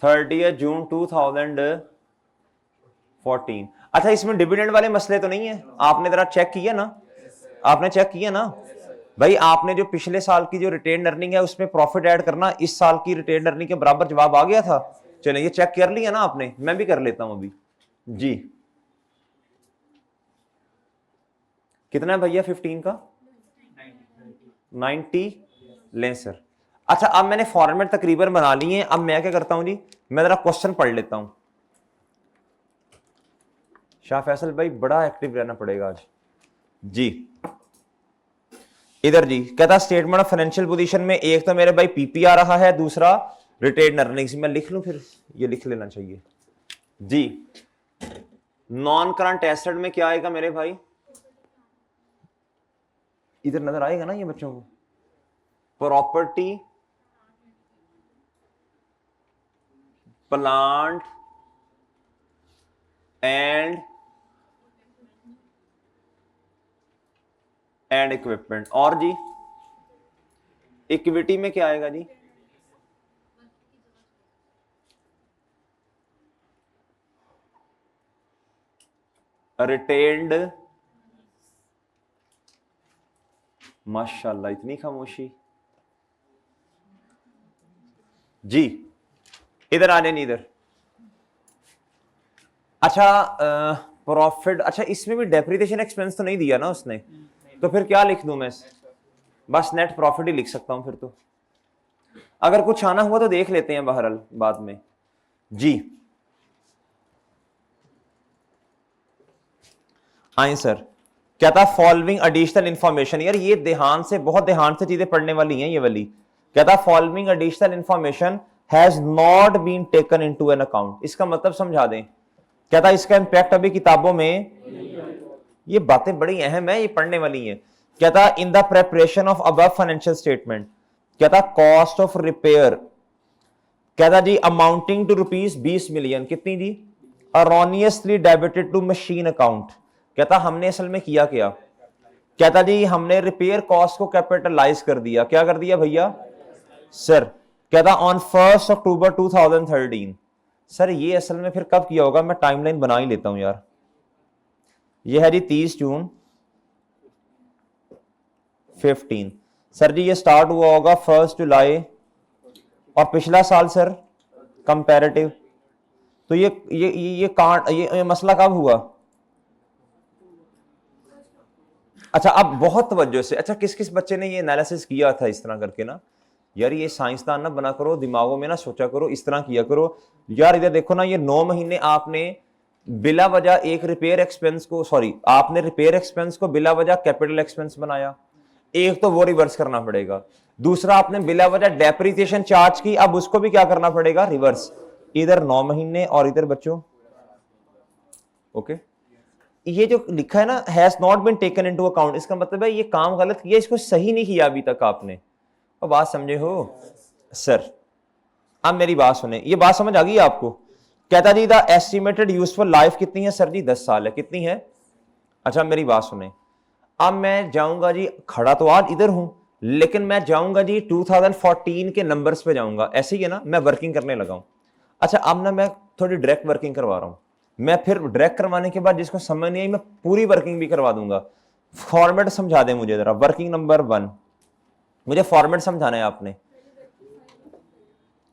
30 जून 2014। अच्छा इसमें डिविडेंड वाले मसले तो नहीं है, आपने जरा चेक किया ना, आपने चेक किया ना भाई, आपने जो पिछले साल की जो रिटेन अर्निंग है उसमें प्रॉफिट ऐड करना, इस साल की रिटेन अर्निंग के बराबर जवाब आ गया था। चले ये चेक कर लिया ना आपने, मैं भी कर लेता हूं अभी जी। कितना है भैया 15 का 90 लें सर। अच्छा अब मैंने फॉर्मेट तकरीबन बना लिए हैं, अब मैं क्या करता हूं जी, मैं जरा क्वेश्चन पढ़ लेता हूं। शाह फैसल भाई बड़ा एक्टिव रहना पड़ेगा आज जी। इधर जी कहता स्टेटमेंट ऑफ फाइनेंशियल पोजीशन में एक तो मेरे भाई पीपी आ रहा है, दूसरा रिटेन अर्निंग्स। मैं लिख लूं, फिर ये लिख लेना चाहिए जी। नॉन करंट एसेट में क्या आएगा मेरे भाई, इधर नजर आएगा ना ये बच्चों को, प्रॉपर्टी, प्लांट एंड इक्विपमेंट। और जी इक्विटी में क्या आएगा जी, रिटेन्ड, माशाल्लाह इतनी खामोशी जी। इधर आ जाए इधर। अच्छा प्रॉफिट, अच्छा इसमें भी डेप्रिसिएशन एक्सपेंस तो नहीं दिया ना उसने, तो फिर क्या लिख दूं मैं, बस नेट प्रॉफिट ही लिख सकता हूं फिर तो, अगर कुछ आना हुआ तो देख लेते हैं बहरहाल बाद में जी। आए सर क्या था, फॉलोइंग एडिशनल इंफॉर्मेशन, यार ये ध्यान से, बहुत ध्यान से चीजें पढ़ने वाली हैं ये वाली। क्या था, following additional information has not been taken into an account, इसका मतलब समझा दें। क्या था, इसका इंपैक्ट अभी किताबों में, ये बातें बड़ी अहम है, ये पढ़ने वाली हैं। क्या था, in the preparation of above financial statement, क्या था कॉस्ट ऑफ रिपेयर, क्या था जी अमाउंटिंग टू ₹20 मिलियन, कितनी जी, अरोनियसली डेबिटेड टू मशीन अकाउंट। कहता हमने असल में किया क्या, कहता जी हमने रिपेयर कॉस्ट को कैपिटलाइज कर दिया, क्या कर दिया भैया सर, कहता ऑन 1 अक्टूबर 2013। सर ये असल में फिर कब किया होगा, मैं टाइमलाइन बना ही लेता हूं यार। ये है जी 30 जून 15। सर जी ये स्टार्ट हुआ होगा 1 जुलाई, और पिछला साल सर कंपैरेटिव, तो ये मसला कब हुआ। अच्छा अब बहुत तवज्जो से, अच्छा किस किस बच्चे ने ये एनालिसिस किया था इस तरह करके ना, यार ये साइंसदान ना बना करो, दिमागों में ना सोचा करो, इस तरह किया करो यार। इधर देखो ना, ये 9 महीने आपने बिला वजह एक रिपेयर एक्सपेंस को, सॉरी आपने रिपेयर एक्सपेंस को बिला वजह कैपिटल एक्सपेंस बनाया, एक तो वो रिवर्स करना पड़ेगा, दूसरा आपने बिला वजह डेप्रिसिएशन चार्ज की, अब उसको भी क्या करना पड़ेगा रिवर्स। इधर 9 महीने और इधर बच्चों ओके ये जो लिखा है ना has not been taken into account, इसका मतलब है ये काम गलत किया, इसको सही नहीं किया अभी तक आपने। तो बात समझे हो सर? अब मेरी बात सुने, ये बात समझ आ गई आपको? कहता जी द एस्टिमेटेड यूजफुल लाइफ कितनी है सर जी? 10 साल है। कितनी है? अच्छा मेरी बात सुने, अब मैं जाऊंगा जी, खड़ा तो आज इधर हूं, लेकिन मैं जाऊंगा जी 2014 के नंबर्स पे जाऊंगा, ऐसे ही है ना, मैं वर्किंग करने लगा हूं। अच्छा अब ना मैं थोड़ी डायरेक्ट वर्किंग करवा रहा हूं, मैं फिर डायरेक्ट करवाने के बाद जिसको समझ नहीं आई मैं पूरी वर्किंग भी करवा दूंगा। फॉर्मेट समझा दे मुझे जरा, वर्किंग नंबर 1 मुझे फॉर्मेट समझाना है आपने।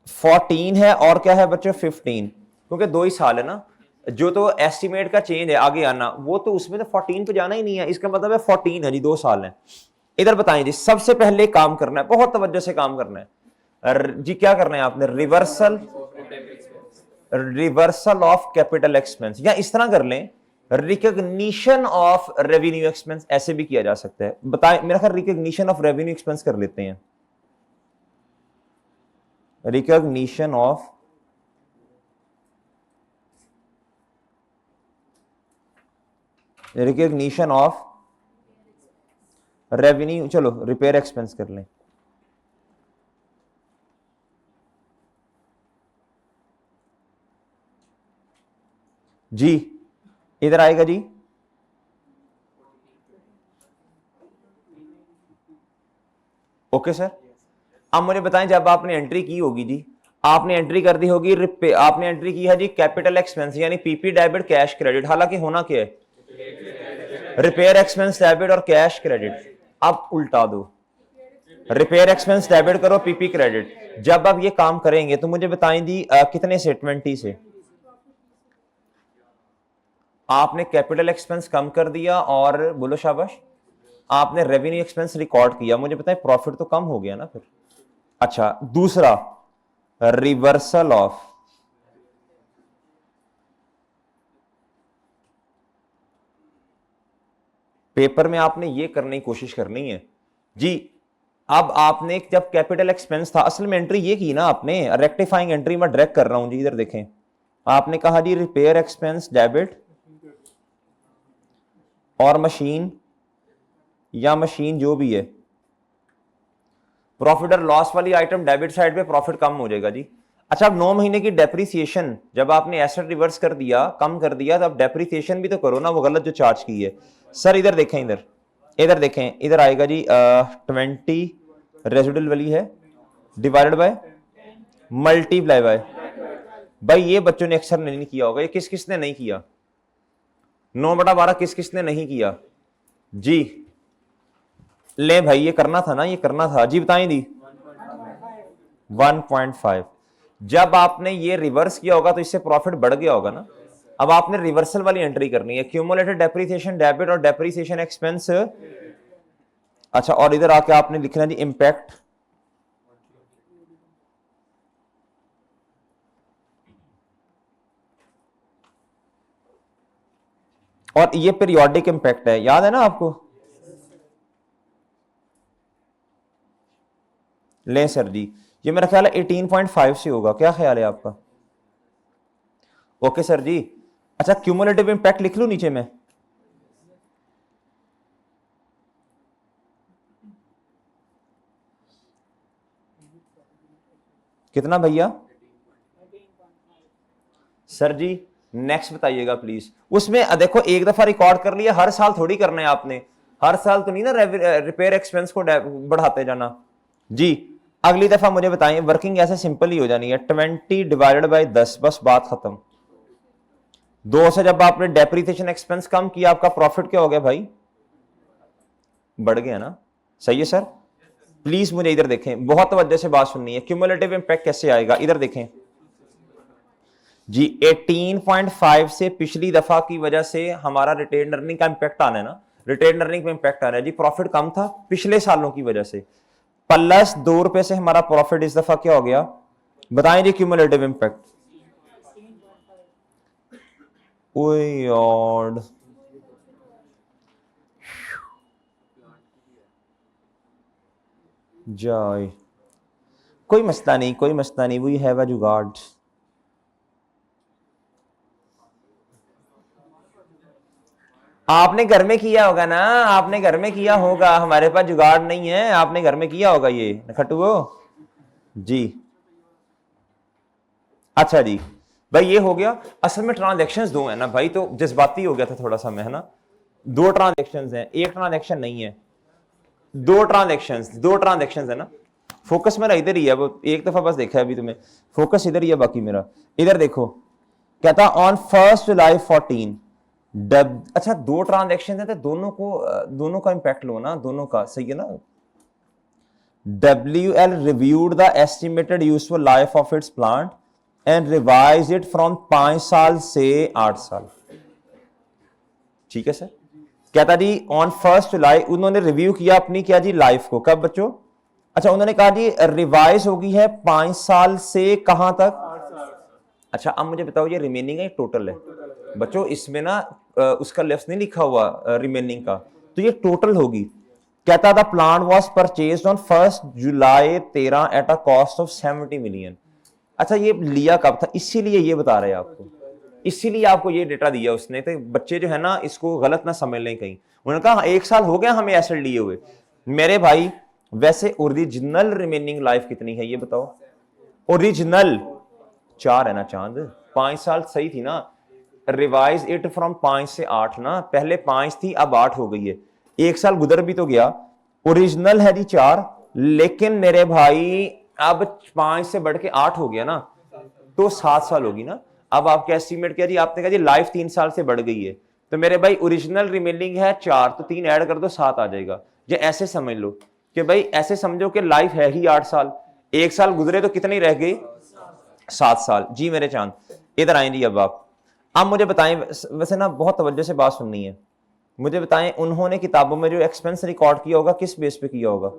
14 है और क्या है बच्चों? 15, क्योंकि 2 ही साल है ना, जो तो एस्टिमेट का चेंज है आगे आना, वो तो उसमें तो 14 तो जाना ही नहीं है, इसका मतलब है 14 है जी, 2 साल है। इधर बताएं जी, सबसे पहले काम करना है, बहुत तवज्जो से काम करना है जी। क्या करना है आपने? रिवर्सल ऑफ कैपिटल एक्सपेंस, या इस तरह कर लें रिकॉग्निशन ऑफ रेवेन्यू एक्सपेंस, ऐसे भी किया जा सकता है। बताएं, मेरा ख्याल रिकॉग्निशन ऑफ रेवेन्यू एक्सपेंस कर लेते हैं। रिकॉग्निशन ऑफ रेवेन्यू, चलो रिपेयर एक्सपेंस कर लें। जी इधर आएगा जी, ओके सर। अब मुझे बताएं, जब आपने एंट्री की होगी जी, आपने एंट्री कर दी होगी, आपने एंट्री की है जी कैपिटल एक्सपेंस यानी पीपी डेबिट कैश क्रेडिट, हालांकि होना क्या है? रिपेयर एक्सपेंस डेबिट और कैश क्रेडिट। अब उल्टा दो, रिपेयर एक्सपेंस डेबिट करो, पीपी क्रेडिट। जब आप ये काम करेंगे तो मुझे बताएं जी कितने से? 20 से आपने कैपिटल एक्सपेंस कम कर दिया और बोलो शाबाश, आपने रेवेन्यू एक्सपेंस रिकॉर्ड किया, मुझे बताएं प्रॉफिट तो कम हो गया ना फिर। अच्छा दूसरा, रिवर्सल ऑफ पेपर में आपने ये करने की कोशिश करनी है जी। अब आपने जब कैपिटल एक्सपेंस था, असल में एंट्री ये की ना आपने, रेक्टिफाइंग एंट्री में डायरेक्ट कर रहा हूं जी, इधर देखें, आपने कहा जी रिपेयर एक्सपेंस डेबिट और मशीन या मशीन जो भी है, प्रॉफिट और लॉस वाली आइटम डेबिट साइड पे प्रॉफिट कम हो जाएगा जी। अच्छा अब 9 महीने की डेप्रिसिएशन, जब आपने एसेट रिवर्स कर दिया, कम कर दिया, तो अब डेप्रिसिएशन भी तो करो ना, वो गलत जो चार्ज की है। सर इधर देखें, इधर इधर देखें, इधर आएगा जी 20 रेजिडुअल वाली है, डिवाइडेड बाय, मल्टीप्लाई बाय। भाई ये बच्चों ने अक्सर नहीं किया होगा, ये किस किसने नहीं किया? 9/12 किस किसने नहीं किया जी? ले भाई ये करना था ना, ये करना था जी, बताएं दी 1.5। जब आपने ये रिवर्स किया होगा तो इससे प्रॉफिट बढ़ गया होगा ना। अब आपने रिवर्सल वाली एंट्री करनी है, क्यूमुलेटेड डेप्रिसिएशन डेबिट और डेप्रिसिएशन एक्सपेंस। अच्छा और इधर आके आपने लिखना जी इंपैक्ट, और ये पीरियोडिक इंपैक्ट है, याद है ना आपको? ले सर जी, ये मेरा ख्याल है 18.5 से होगा, क्या ख्याल है आपका? ओके सर जी। अच्छा क्यूमुलेटिव इंपैक्ट लिख लूं नीचे में? कितना भैया? सर जी नेक्स्ट बताइएगा प्लीज। उसमें देखो एक दफा रिकॉर्ड कर लिया, हर साल थोड़ी करना है आपने, हर साल तो नहीं ना रिपेयर एक्सपेंस को बढ़ाते जाना जी। अगली दफा मुझे बताएं, वर्किंग ऐसे सिंपल ही हो जानी है, 20 डिवाइडेड बाय 10, बस बात खत्म। 2 से जब आपने डेप्रिसिएशन एक्सपेंस कम किया, आपका प्रॉफिट क्या हो गया भाई? बढ़ गया ना। सही है सर। प्लीज मुझे इधर देखें, बहुत तवज्जो से बात सुननी है। क्यूमुलेटिव इंपैक्ट कैसे आएगा, इधर देखें जी। 18.5 से पिछली दफा की वजह से हमारा रिटेन अर्निंग का इंपैक्ट आना है ना, रिटेन अर्निंग में इंपैक्ट आ रहा है जी, प्रॉफिट कम था पिछले सालों की वजह से, प्लस 2 रुपए से हमारा प्रॉफिट इस दफा क्या हो गया? बताएं जी क्यूमुलेटिव इंपैक्ट। ओए यार, जाए, कोई मसला नहीं, कोई मसला नहीं, वी हैव अ जुगाड़। आपने घर में किया होगा ना, आपने घर में किया होगा, हमारे पास जुगाड़ नहीं है, आपने घर में किया होगा ये खट्टू जी। अच्छा जी भाई ये हो गया। असल में ट्रांजैक्शंस दो है ना भाई, तो जज्बाती हो गया था थोड़ा सा मैं, है ना। दो ट्रांजैक्शंस हैं, एक ट्रांजैक्शन नहीं है, दो ट्रांजैक्शंस है ना। फोकस मेरा इधर ही है, वो एक दफा बस देखा है अभी तुम्हें, फोकस इधर ही है बाकी मेरा। इधर देखो, कहता ऑन 1 जुलाई 14 अच्छा दो ट्रांजैक्शन है तो दोनों का इंपैक्ट लो ना, दोनों का, सही है ना। WL reviewed the estimated useful life of its plant and revised it from 5 साल से 8 साल। ठीक है सर। कहता जी ऑन 1 जुलाई उन्होंने रिव्यू किया अपनी क्या जी लाइफ को, कब बच्चों? अच्छा उन्होंने कहा जी रिवाइज होगी है 5 साल से कहां तक? अच्छा अब मुझे बताओ ये रिमेनिंग है टोटल है बच्चों? इसमें ना उसका लेफ्ट नहीं लिखा हुआ रिमेनिंग का, तो ये टोटल होगी। कहता था plant was purchased on 1 July 13 at a cost of 70 million. अच्छा ये लिया कब था, इसीलिए ये बता रहे हैं आपको, इसीलिए आपको ये डेटा दिया उसने, तो बच्चे जो है ना इसको गलत ना समझ लें कहीं। उन्होंने कहा 1 साल हो गया हमें एसेट लिए हुए। मेरे भाई वैसे ओरिजिनल रिमेनिंग लाइफ कितनी है ये बताओ? ओरिजिनल 4 है ना चांद, 5 साल सही थी ना। रिवाइज इट फ्रॉम 5 से 8 ना, पहले 5 थी अब 8 हो गई है, 1 साल गुजर भी तो गया। ओरिजिनल है जी 4, लेकिन मेरे भाई अब 5 से बढ़ के 8 हो गया ना, तो 7 साल होगी ना। अब आपका एस्टीमेट किया जी, आपने कहा जी लाइफ 3 साल से बढ़ गई है, तो मेरे भाई ओरिजिनल रिमेनिंग है 4, तो 3 ऐड कर दो 7 आ जाएगा। ये ऐसे समझ लो कि भाई ऐसे समझो कि लाइफ है ही 8 साल, 1 साल गुजरे तो कितनी रह गई? 7 साल। जी मेरे चांद इधर आए जी। अब मुझे बताएं, वैसे ना बहुत तवज्जो से बात सुननी है, मुझे बताएं उन्होंने किताबों में जो एक्सपेंस रिकॉर्ड किया होगा किस बेस पे किया होगा?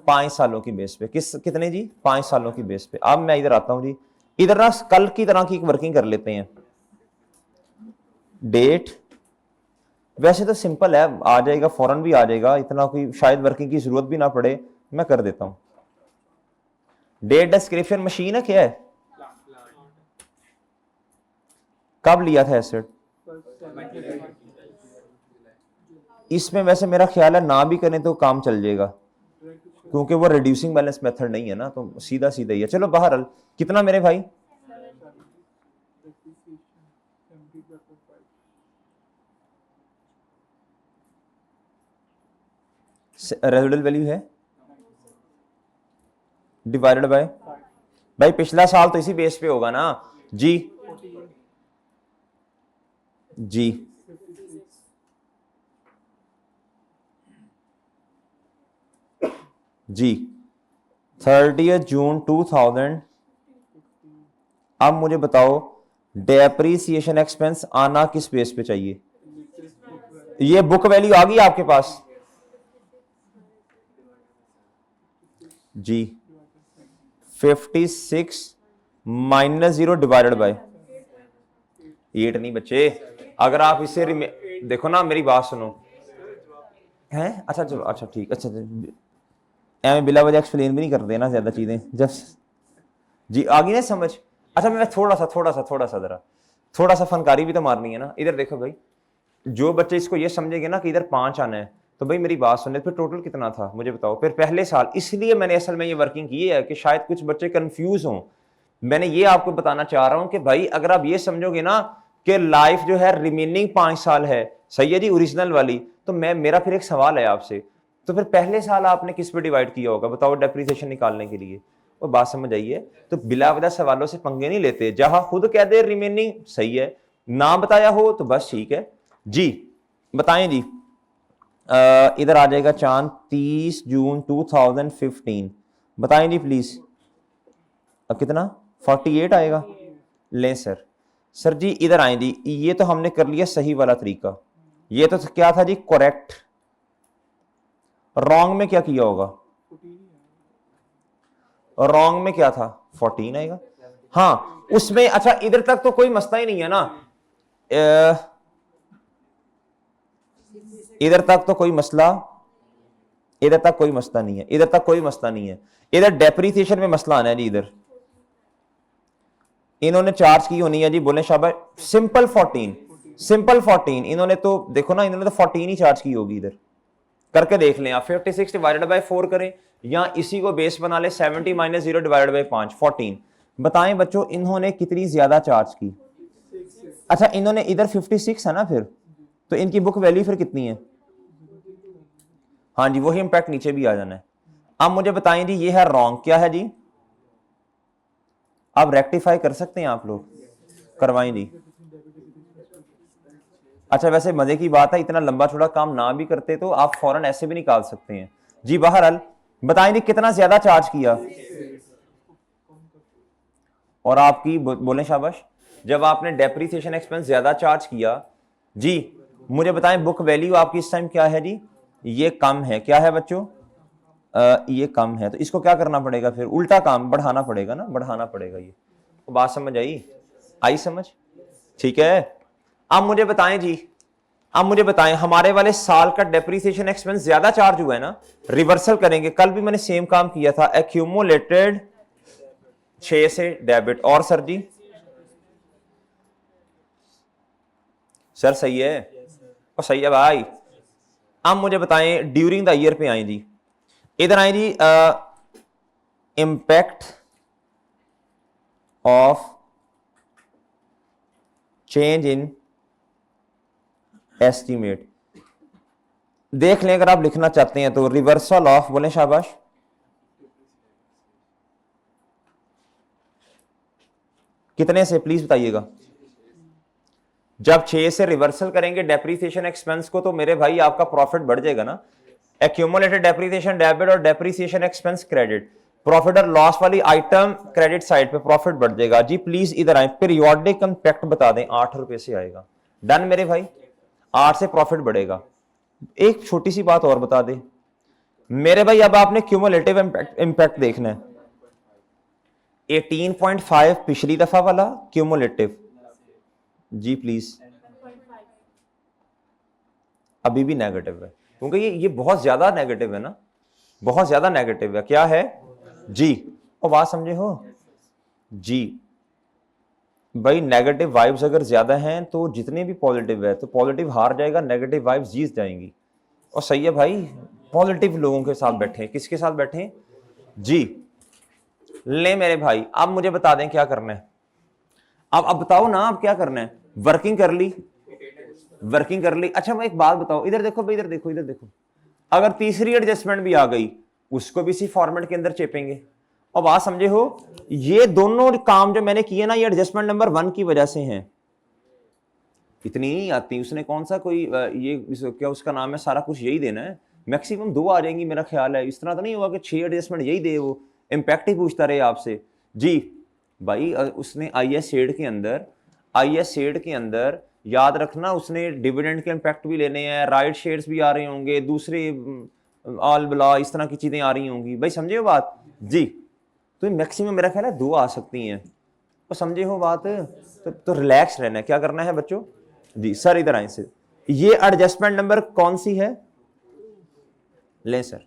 5 सालों की बेस पे। कितने जी? 5 सालों की बेस पे। अब मैं इधर आता हूं जी, इधर ना कल की तरह की वर्किंग कर लेते हैं। डेट वैसे तो सिंपल है, आ जाएगा फौरन भी आ जाएगा, इतना कोई शायद वर्किंग की जरूरत भी ना पड़े, मैं कर देता हूं। डेट डिस्क्रिप्शन मशीन है क्या है? कब लिया था एसेट? इसमें वैसे मेरा ख्याल है ना भी करें तो काम चल जाएगा, क्योंकि वो रिड्यूसिंग बैलेंस मेथड नहीं है ना, तो सीधा सीधा ही है। चलो बहरहाल कितना मेरे भाई? रेजिडुअल वैल्यू है डिवाइडेड बाय, भाई पिछला साल तो इसी बेस पे होगा ना जी। जी जी 30 जून 2000। अब मुझे बताओ डेप्रीसिएशन एक्सपेंस आना किस बेस पे चाहिए? ये बुक वैल्यू आ गई आपके पास जी? 56 माइनस 0 डिवाइडेड बाय 8 नहीं बच्चे, अगर आप इसे देखो ना, मेरी बात सुनो है। अच्छा चलो, अच्छा ठीक, अच्छा एम बिला वजह एक्सप्लेन भी नहीं कर देना ज्यादा चीजें जब जी आ गई ना समझ। अच्छा मैं थोड़ा सा जरा थोड़ा सा फनकारी भी तो मारनी है ना। इधर देखो भाई, जो बच्चे इसको ये समझेंगे ना कि इधर 5 आना है, तो भाई मेरी बात सुने, फिर टोटल कितना था मुझे बताओ फिर पहले साल। इसलिए मैंने असल में ये वर्किंग की है कि शायद कुछ बच्चे कंफ्यूज हों। मैंने ये आपको बताना चाह रहा हूं कि भाई अगर आप ये समझोगे ना कि लाइफ जो है रिमेनिंग 5 साल है, सही है जी ओरिजिनल वाली, तो मेरा फिर एक सवाल है आपसे, तो फिर पहले साल आपने किस पे डिवाइड किया होगा बताओ डेप्रिसिएशन निकालने के लिए? वो बात समझ आइए। तो बिला वजह सवालों से पंगे नहीं लेते, जहां खुद कह दे रिमेनिंग सही है, ना बताया हो तो बस ठीक है जी। बताएं जी, इधर आ जाएगा चांद 30 जून 2015। बताएं जी प्लीज, कितना? 48 आएगा। ले सर जी इधर आए जी, ये तो हमने कर लिया सही वाला तरीका। ये तो क्या था जी? करेक्ट। रॉन्ग में क्या किया होगा? रॉन्ग में क्या था? 14 आएगा। हाँ उसमें अच्छा इधर तक तो कोई मसला ही नहीं है ना, इधर तक तो कोई मसला, इधर तक कोई मसला नहीं है, इधर तक कोई मसला नहीं है। इधर डेप्रीसिएशन में मसला आना है जी। इधर इन्होंने चार्ज की होनी है जी, बोले शाबाश, सिंपल 14। सिंपल 14, इन्होंने तो देखो ना, इन्होंने तो 14 ही चार्ज की होगी। इधर करके देख लें आप, 56 डिवाइडेड बाय 4 करें या इसी को बेस बना ले, 70 माइनस 0 डिवाइडेड बाय 5, 14। बताएं बच्चों इन्होंने कितनी ज्यादा चार्ज की? अच्छा इन्होंने इधर 56 है ना, फिर तो इनकी बुक वैल्यू फिर कितनी है? हाँ जी, वही इंपैक्ट नीचे भी आ जाना है। अब मुझे बताएं जी, ये है रॉन्ग, क्या है जी? आप रेक्टिफाई कर सकते हैं आप लोग, करवाएं जी। अच्छा वैसे मजे की बात है, इतना लंबा चौड़ा काम ना भी करते तो आप फौरन ऐसे भी निकाल सकते हैं जी। बहरहाल बताएं जी कितना ज्यादा चार्ज किया? और आपकी बोलें शाबाश। जब आपने डेप्रिसिएशन एक्सपेंस ज्यादा चार्ज किया जी, मुझे बताएं बुक वैल्यू आपकी इस टाइम क्या है जी? ये कम है, क्या है बच्चों? ये कम है, तो इसको क्या करना पड़ेगा फिर? उल्टा काम, बढ़ाना पड़ेगा ना, बढ़ाना पड़ेगा। ये तो बात समझ आई? आई समझ? ठीक है। अब मुझे बताएं जी, अब मुझे बताएं हमारे वाले साल का डेप्रिसिएशन एक्सपेंस ज्यादा चार्ज हुआ है ना, रिवर्सल करेंगे। कल भी मैंने सेम काम किया था, एक्यूमुलेटेड 6 से डेबिट। और सर जी? सर सही है, और सही है भाई। अब मुझे बताएं ड्यूरिंग द ईयर पे आए जी, इधर आए जी, impact of change in estimate. देख लें अगर आप लिखना चाहते हैं तो, रिवर्सल ऑफ, बोले शाबाश, कितने से प्लीज बताइएगा? जब 6 से रिवर्सल करेंगे डेप्रिसिएशन एक्सपेंस को तो मेरे भाई आपका प्रॉफिट बढ़ जाएगा ना। एक्यूमुलेटेड डेप्रिसिएशन डेबिट और डेप्रिसिएशन एक्सपेंस क्रेडिट, प्रॉफिट और लॉस वाली आइटम क्रेडिट साइड पे प्रॉफिट बढ़ जाएगा जी। प्लीज इधर आए, पीरियोडिक इंपैक्ट बता दें, 8 रुपए से आएगा। डन मेरे भाई, 8 से प्रॉफिट बढ़ेगा। एक छोटी सी बात और बता दे मेरे भाई, अब आपने क्यूमुलेटिव इंपैक्ट देखना है। 18.5 पिछली दफा वाला क्यूमुलेटिव जी प्लीज, अभी भी नेगेटिव है, क्योंकि ये बहुत ज्यादा नेगेटिव है ना, बहुत ज्यादा नेगेटिव है। क्या है जी? और बात समझे हो जी? भाई नेगेटिव वाइब्स अगर ज्यादा हैं तो जितने भी पॉजिटिव है तो पॉजिटिव हार जाएगा, नेगेटिव वाइब्स जीत जाएंगी। और सही है भाई, पॉजिटिव लोगों के साथ बैठे हैं। किसके साथ बैठे हैं जी? ले मेरे भाई, अब मुझे बता दें क्या करना है। अब बताओ ना, अब क्या करना है? वर्किंग कर ली, वर्किंग कर ली। अच्छा मैं एक बात बताओ, इधर देखो भाई, इधर देखो, इधर देखो, अगर तीसरी एडजस्टमेंट भी आ गई उसको भी इसी फॉर्मेट के अंदर चेपेंगे। और बात समझे हो, ये दोनों काम जो मैंने किए ना, ये एडजस्टमेंट नंबर 1 की वजह से हैं। इतनी नहीं आती, उसने कौन सा कोई ये क्या उसका नाम है, सारा कुछ यही देना है। मैक्सिमम 2 आ जाएंगी मेरा ख्याल है। इस तरह तो नहीं होगा कि 6 एडजस्टमेंट यही दे, वो इंपैक्ट ही पूछता रहे आपसे जी। भाई उसने आईएस शेड के अंदर, आईएस शेड के अंदर याद रखना, उसने डिविडेंड के इंपैक्ट भी लेने हैं, राइट शेयर्स भी आ रहे होंगे, दूसरे ऑल ब्ला इस तरह की चीजें आ रही होंगी। भाई समझे हो बात जी? तो मैक्सिमम मेरा ख्याल है 2 आ सकती हैं। तो समझे हो बात? तो रिलैक्स रहना है। क्या करना है बच्चों जी? सर इधर आए से, ये एडजस्टमेंट नंबर कौन सी है? ले सर।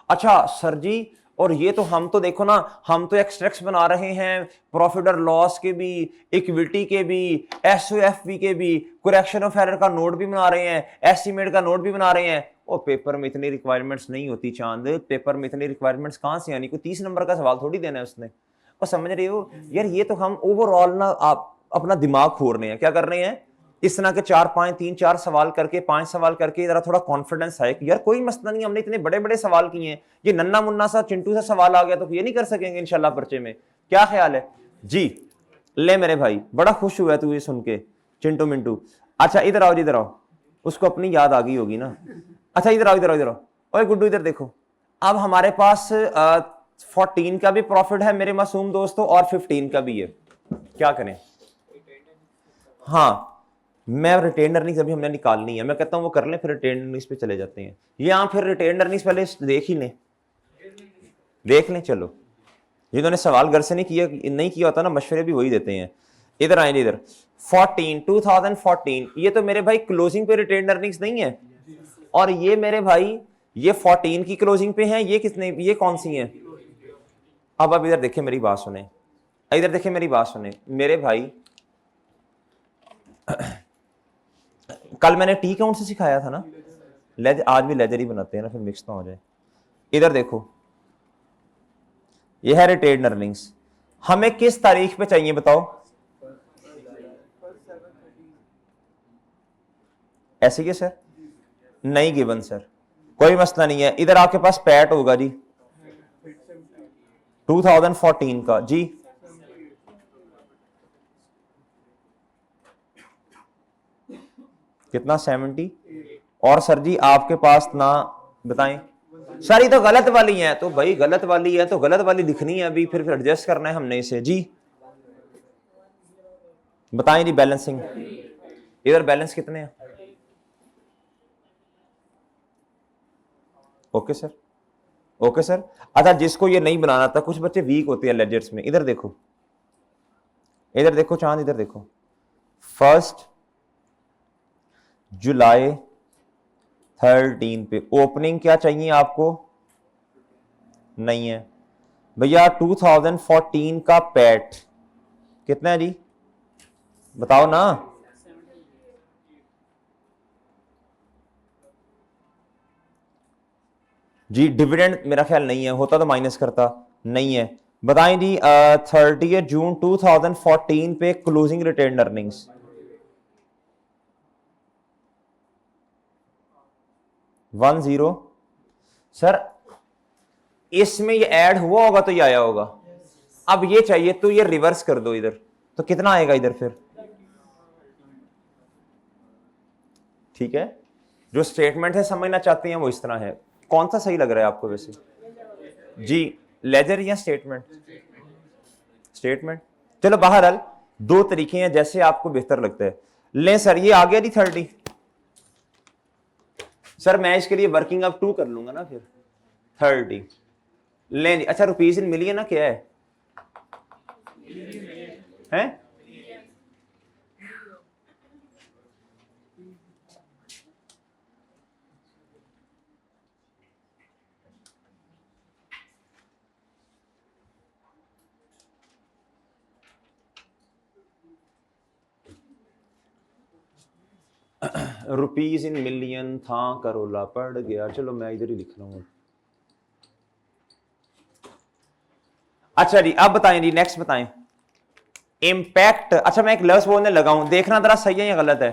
अच्छा सर जी, और ये तो हम तो देखो ना, हम तो एक्सट्रैक्ट्स बना रहे हैं, प्रॉफिट और लॉस के भी, इक्विटी के भी, एसओएफबी के भी, करेक्शन ऑफ एरर का नोट भी बना रहे हैं, एस्टीमेट का नोट भी बना रहे हैं। और पेपर में इतनी रिक्वायरमेंट्स नहीं होती चांद, पेपर में इतनी रिक्वायरमेंट्स कहां से आनी? कोई 30 नंबर का सवाल थोड़ी देना है उसने। और समझ रहे हो यार, ये तो हम ओवरऑल ना आप अपना दिमाग खोर रहे हैं। क्या कर रहे हैं? इस तरह के 4-5 3-4 सवाल करके, 5 सवाल करके जरा थोड़ा कॉन्फिडेंस है कि यार कोई मसला नहीं, हमने इतने बड़े बड़े सवाल किए हैं, ये नन्ना मुन्ना सा चिंटू सा सवाल आ गया तो ये नहीं कर सकेंगे इंशाल्लाह पर्चे में। क्या ख्याल है जी? ले मेरे भाई, बड़ा खुश हुआ तू ये सुन के, चिंटू मिंटू। अच्छा इधर आओ जी, इधर आओ, उसको अपनी याद आ गई होगी ना। अच्छा इधर आओ, इधर आओ, इधर आओ। ओए गुड्डू इधर देखो, अब हमारे पास 14 का भी प्रॉफिट है मेरे मासूम दोस्तों, और 15 का भी है। क्या करें? हाँ मैं रिटेन अर्निंग्स अभी हमने निकालनी है, मैं कहता हूं वो कर लें, फिर रिटेन अर्निंग्स पे चले जाते हैं। या फिर रिटेन अर्निंग्स पहले देख ही लें, देख लें। चलो जिन्होंने सवाल घर से नहीं किया होता ना, मशवरे भी वही देते हैं। इधर आए, इधर 2014 ये तो मेरे भाई क्लोजिंग पे रिटेन अर्निंग्स नहीं है, और ये मेरे भाई ये 14 की क्लोजिंग पे है। ये कितने, ये कौन सी है? अब इधर देखें मेरी बात सुने, इधर देखें मेरी बात सुने मेरे भाई। कल मैंने टी काउंट से सिखाया था ना, लेजर, आज भी लेजर ही बनाते हैं ना, फिर मिक्स ना हो जाए। इधर देखो, ये है रिटेन अर्निंग्स, हमें किस तारीख पे चाहिए बताओ? ऐसे ही सर? नहीं गिवन सर, कोई मसला नहीं है। इधर आपके पास पैट होगा जी 2014 का जी, कितना 70। और सर जी आपके पास ना बताएं सर, ये तो गलत वाली है, तो भाई गलत वाली है तो गलत वाली लिखनी है अभी, फिर एडजस्ट करना है हमने इसे जी। बताएं जी बैलेंसिंग, इधर बैलेंस कितने हैं? Okay sir, okay sir. अच्छा, जिसको ये नहीं बनाना था, कुछ बच्चे वीक होते हैं लेजर्स में, इधर देखो, इधर देखो चांद, इधर देखो, 1 जुलाई 13 पे ओपनिंग क्या चाहिए आपको? नहीं है भैया। 2014 का पैट कितना है जी, बताओ ना। जी डिविडेंड मेरा ख्याल नहीं है, होता तो माइनस करता, नहीं है। बताएं जी 30 जून 2014 पे क्लोजिंग रिटेन अर्निंग्स 10। सर इसमें ये ऐड हुआ होगा तो ये आया होगा, अब ये चाहिए तो ये रिवर्स कर दो इधर, तो कितना आएगा इधर फिर? ठीक है, जो स्टेटमेंट है समझना चाहते हैं वो इस तरह है। कौन सा सही लग रहा है आपको वैसे जी, लेजर या स्टेटमेंट? स्टेटमेंट। चलो बहरहाल दो तरीके हैं, जैसे आपको बेहतर लगता है। ले सर ये आ गया जी 30। सर मैं इसके लिए वर्किंग अब 2 कर लूंगा ना फिर 30 ले। अच्छा रुपीज इन मिलियन ना क्या है, हैं? रुपीज इन मिलियन था, करोला पड़ गया। चलो मैं इधर ही लिख रहा हूं। अच्छा जी अब बताएं जी, नेक्स्ट बताएं इम्पैक्ट। अच्छा मैं एक लफ्ज बोलने लगा हूं, देखना जरा सही है या गलत है।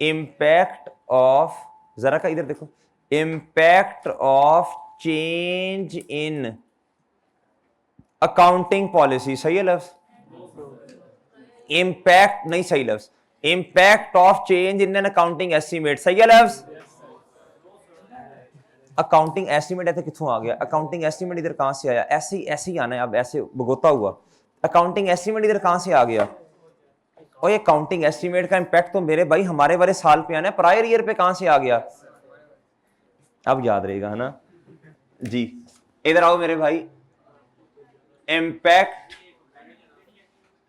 इम्पैक्ट ऑफ, जरा का इधर देखो, impact of change in accounting policy, सही है लफ्ज? इम्पैक्ट नहीं, सही लफ्ज impact of change in an accounting estimate, सही है लफ्ज? अकाउंटिंग एस्टीमेट ऐसे किथों आ गया? अकाउंटिंग एस्टीमेट इधर कहां से आया? ऐसे ही आना है, अब ऐसे भगोता हुआ। अकाउंटिंग एस्टीमेट इधर कहां से आ गया? और ये अकाउंटिंग एस्टीमेट का इंपैक्ट तो मेरे भाई हमारे वाले साल पे आना है, प्रायर ईयर पे कहां से आ गया? अब याद रहेगा है ना जी। इधर आओ मेरे भाई, इंपैक्ट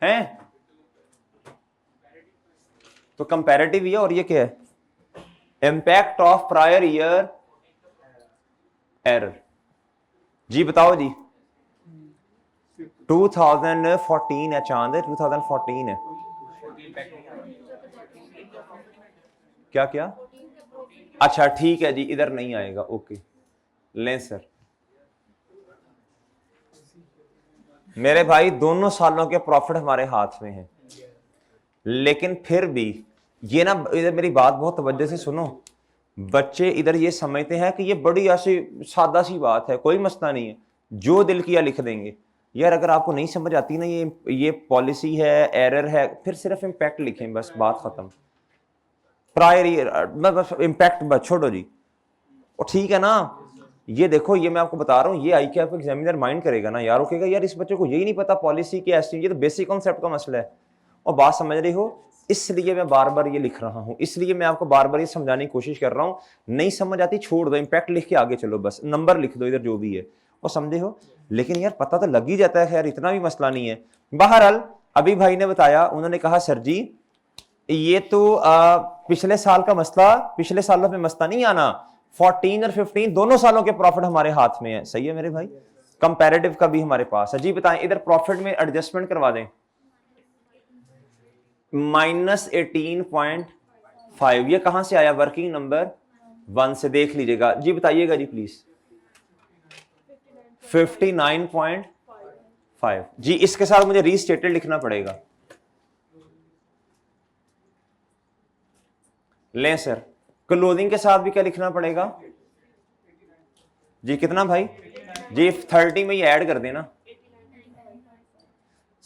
है तो कंपैरेटिव ही है, और ये क्या है? Impact of prior year error. जी बताओ जी, 2014 है चांद, 2014 है। क्या क्या? अच्छा ठीक है जी, इधर नहीं आएगा, ओके। लें सर मेरे भाई दोनों सालों के प्रॉफिट हमारे हाथ में है, लेकिन फिर भी ये ना, इधर मेरी बात बहुत तवज्जो से सुनो। बच्चे इधर ये समझते हैं कि ये बड़ी ऐसी सादा सी बात है, कोई मसला नहीं है, जो दिल किया लिख देंगे। यार अगर आपको नहीं समझ आती ना, ये पॉलिसी है, एरर है, फिर सिर्फ इम्पैक्ट लिखें बस, बात खत्म। प्रायर ईयर बस इम्पैक्ट बस छोड़ो जी, और ठीक है ना। ये देखो, ये मैं आपको बता रहा हूँ, ये आई के आपको एग्जामिनर माइंड करेगा ना यार, वो कहेगा यार इस बच्चे को यही नहीं पता पॉलिसी की ऐसी, ये तो बेसिक कॉन्सेप्ट का मसला है। और बात समझ रही हो, इसलिए मैं बार बार ये लिख रहा हूं, इसलिए मैं आपको बार बार ये समझाने की कोशिश कर रहा हूं। नहीं समझ आती छोड़ दो, इंपैक्ट लिख के आगे चलो, बस नंबर लिख दो इधर जो भी है, और समझे हो। लेकिन यार पता तो लग ही जाता है, यार इतना भी मसला नहीं है। बहरहाल अभी भाई ने बताया, उन्होंने कहा सर जी ये तो पिछले साल का मसला, पिछले सालों में मसला नहीं आना, 14 और 15 दोनों सालों के प्रॉफिट हमारे हाथ में है। सही है मेरे भाई, कंपैरेटिव का भी हमारे पास है। जी बताएं, इधर प्रॉफिट में एडजस्टमेंट करवा दें, -18.5 5। ये कहां से आया? वर्किंग नंबर 1 से। देख लीजिएगा जी, बताइएगा जी प्लीज। 59.5 जी। इसके साथ मुझे रीस्टेटेड लिखना पड़ेगा। लें सर, क्लोजिंग के साथ भी क्या लिखना पड़ेगा जी? कितना भाई जी? 30 में ही ऐड कर देना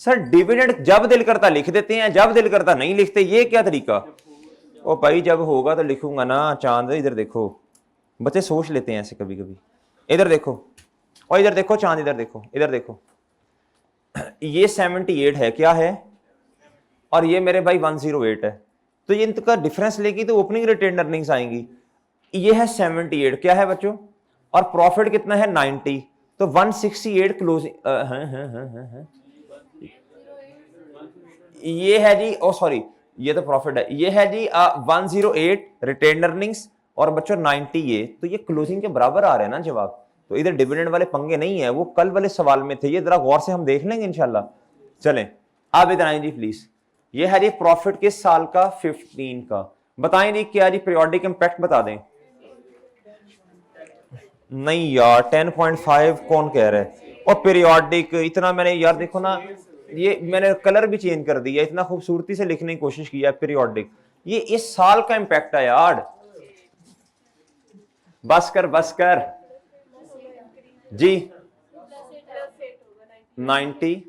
सर। डिविडेंड जब दिल करता लिख देते हैं, जब दिल करता नहीं लिखते, ये क्या तरीका? ओ भाई जब होगा तो लिखूंगा ना। चांद इधर देखो, बच्चे सोच लेते हैं ऐसे कभी कभी। इधर देखो, और इधर देखो चांद, इधर देखो, इधर देखो। ये 78 है, क्या है? और ये मेरे भाई 108 है। तो ये इनका डिफरेंस लेगी तो ओपनिंग रिटेन अर्निंग्स आएंगी। ये है 78, क्या है बच्चों? और प्रॉफिट कितना है? 90। तो 168 क्लोजिंग ये है जी। ओ सॉरी, ये तो प्रॉफिट है। ये है जी 108 रिटेन अर्निंग्स और बच्चों 90 ये। तो ये क्लोजिंग के बराबर आ रहे हैं ना जवाब। तो इधर डिविडेंड वाले पंगे नहीं है, वो कल वाले सवाल में थे। ये जरा गौर से हम देख लेंगे इंशाल्लाह। चलें आप इधर आए जी प्लीज। ये है जी प्रॉफिट किस साल का? 15 का। बताएं जी क्या जी पीरियोडिक इंपैक्ट बता दें। नहीं यार 10.5 कौन कह रहा है? और पीरियोडिक इतना मैंने यार देखो ना, ये मैंने कलर भी चेंज कर दिया, इतना खूबसूरती से लिखने की कोशिश किया पीरियोडिक। ये इस साल का इंपैक्ट है यार। बस कर जी। 90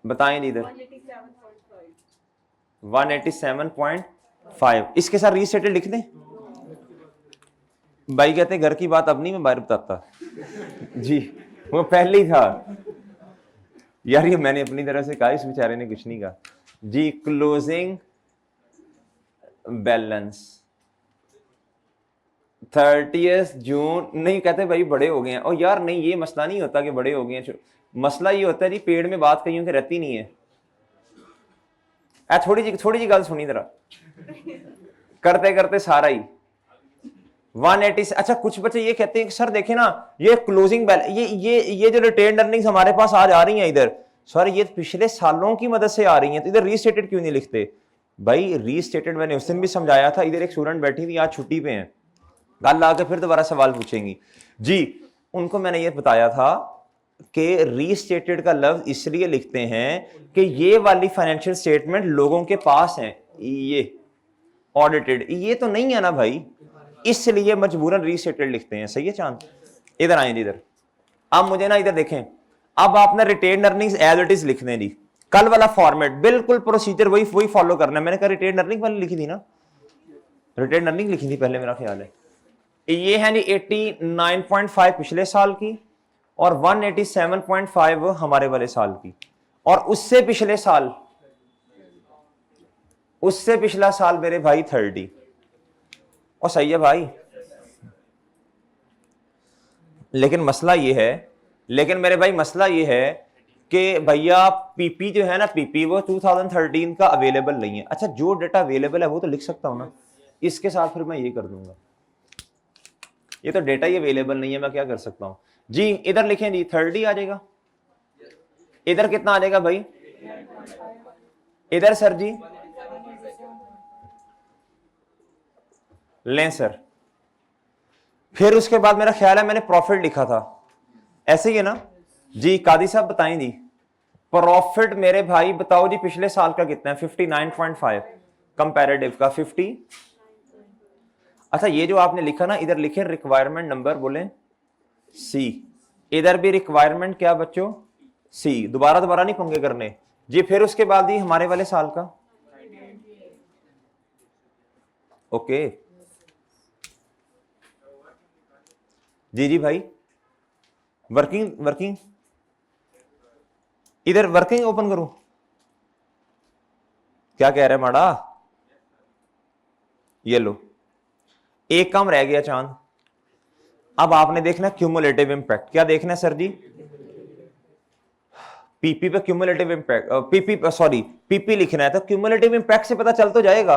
बताएं जी इधर। 187.5। इसके साथ रीसेटेड लिख दें। भाई कहते हैं घर की बात अब नहीं मैं बाहर बताता जी, वो पहले ही था यार। ये मैंने अपनी तरफ से कहा, इस बेचारे ने कुछ नहीं कहा जी। क्लोजिंग बैलेंस 30 जून। नहीं कहते भाई बड़े हो गए हैं। और यार नहीं, ये मसला नहीं होता कि बड़े हो गए हैं। मसला ये होता है जी पेड़ में बात कहीं कि रहती नहीं है। थोड़ी जी गल सुनी जरा, करते करते सारा ही 180। अच्छा कुछ बच्चे ये कहते हैं कि सर देखें ना, ये क्लोजिंग बैलेंस, ये जो रिटेन अर्निंग्स हमारे पास आज आ रही हैं इधर, सर ये पिछले सालों की मदद से आ रही हैं, तो इधर रीस्टेटेड क्यों नहीं लिखते? भाई रीस्टेटेड मैंने उस दिन भी समझाया था। इधर एक स्टूडेंट बैठी हुई आज छुट्टी पे हैं, कल आके फिर दोबारा सवाल पूछेंगी जी। उनको मैंने ये बताया था कि रीस्टेटेड का लफ्ज इसलिए लिखते हैं कि ये वाली फाइनेंशियल स्टेटमेंट लोगों के पास है, ये ऑडिटेड, ये तो नहीं है ना भाई, इसलिए मजबूरन रीस्टेटेड लिखते हैं। सही है चांद? इधर आए इधर। अब मुझे ना इधर देखें, अब आपने retain earnings as it is लिखने दी। कल वाला फॉर्मेट बिल्कुल प्रोसीजर वही फॉलो करना है। मैंने कहा रिटेन अर्निंग वाली लिखी थी ना, रिटेन अर्निंग लिखी थी पहले मेरा ख्याल है। ये है जी 89.5 पिछले साल की और 187.5 हमारे वाले साल की, और उससे पिछले साल, उससे पिछला साल मेरे भाई 30। और सही है भाई, लेकिन मसला ये है, लेकिन मेरे भाई मसला ये है कि भैया पीपी जो है ना, पीपी वो 2013 का अवेलेबल नहीं है। अच्छा जो डाटा अवेलेबल है वो तो लिख सकता हूं ना, इसके साथ फिर मैं ये कर दूंगा। ये तो डेटा ही अवेलेबल नहीं है, मैं क्या कर सकता हूं जी। इधर लिखें जी 30 आ जाएगा। इधर कितना आ जाएगा भाई? इधर सर जी लें सर। फिर उसके बाद मेरा ख्याल है मैंने प्रॉफिट लिखा था, ऐसे ही है ना जी? कादी साहब बताएं जी प्रॉफिट मेरे भाई बताओ जी पिछले साल का कितना है? 59.5 कंपैरेटिव का 50। अच्छा ये जो आपने लिखा ना, इधर लिखे रिक्वायरमेंट नंबर बोले सी, इधर भी रिक्वायरमेंट क्या बच्चों? सी। दोबारा नहीं पंगे करने जी। फिर उसके बाद ही हमारे वाले साल का ओके जी भाई। वर्किंग इधर वर्किंग ओपन करूं, क्या कह रहे माड़ा? ये लो, एक काम रह गया चांद। अब आपने देखना क्यूमुलेटिव इंपैक्ट। क्या देखना है सर जी? पीपी पे क्यूमुलेटिव इंपैक्ट, पीपी लिखना है, तो क्यूमुलेटिव इंपैक्ट से पता चल तो जाएगा।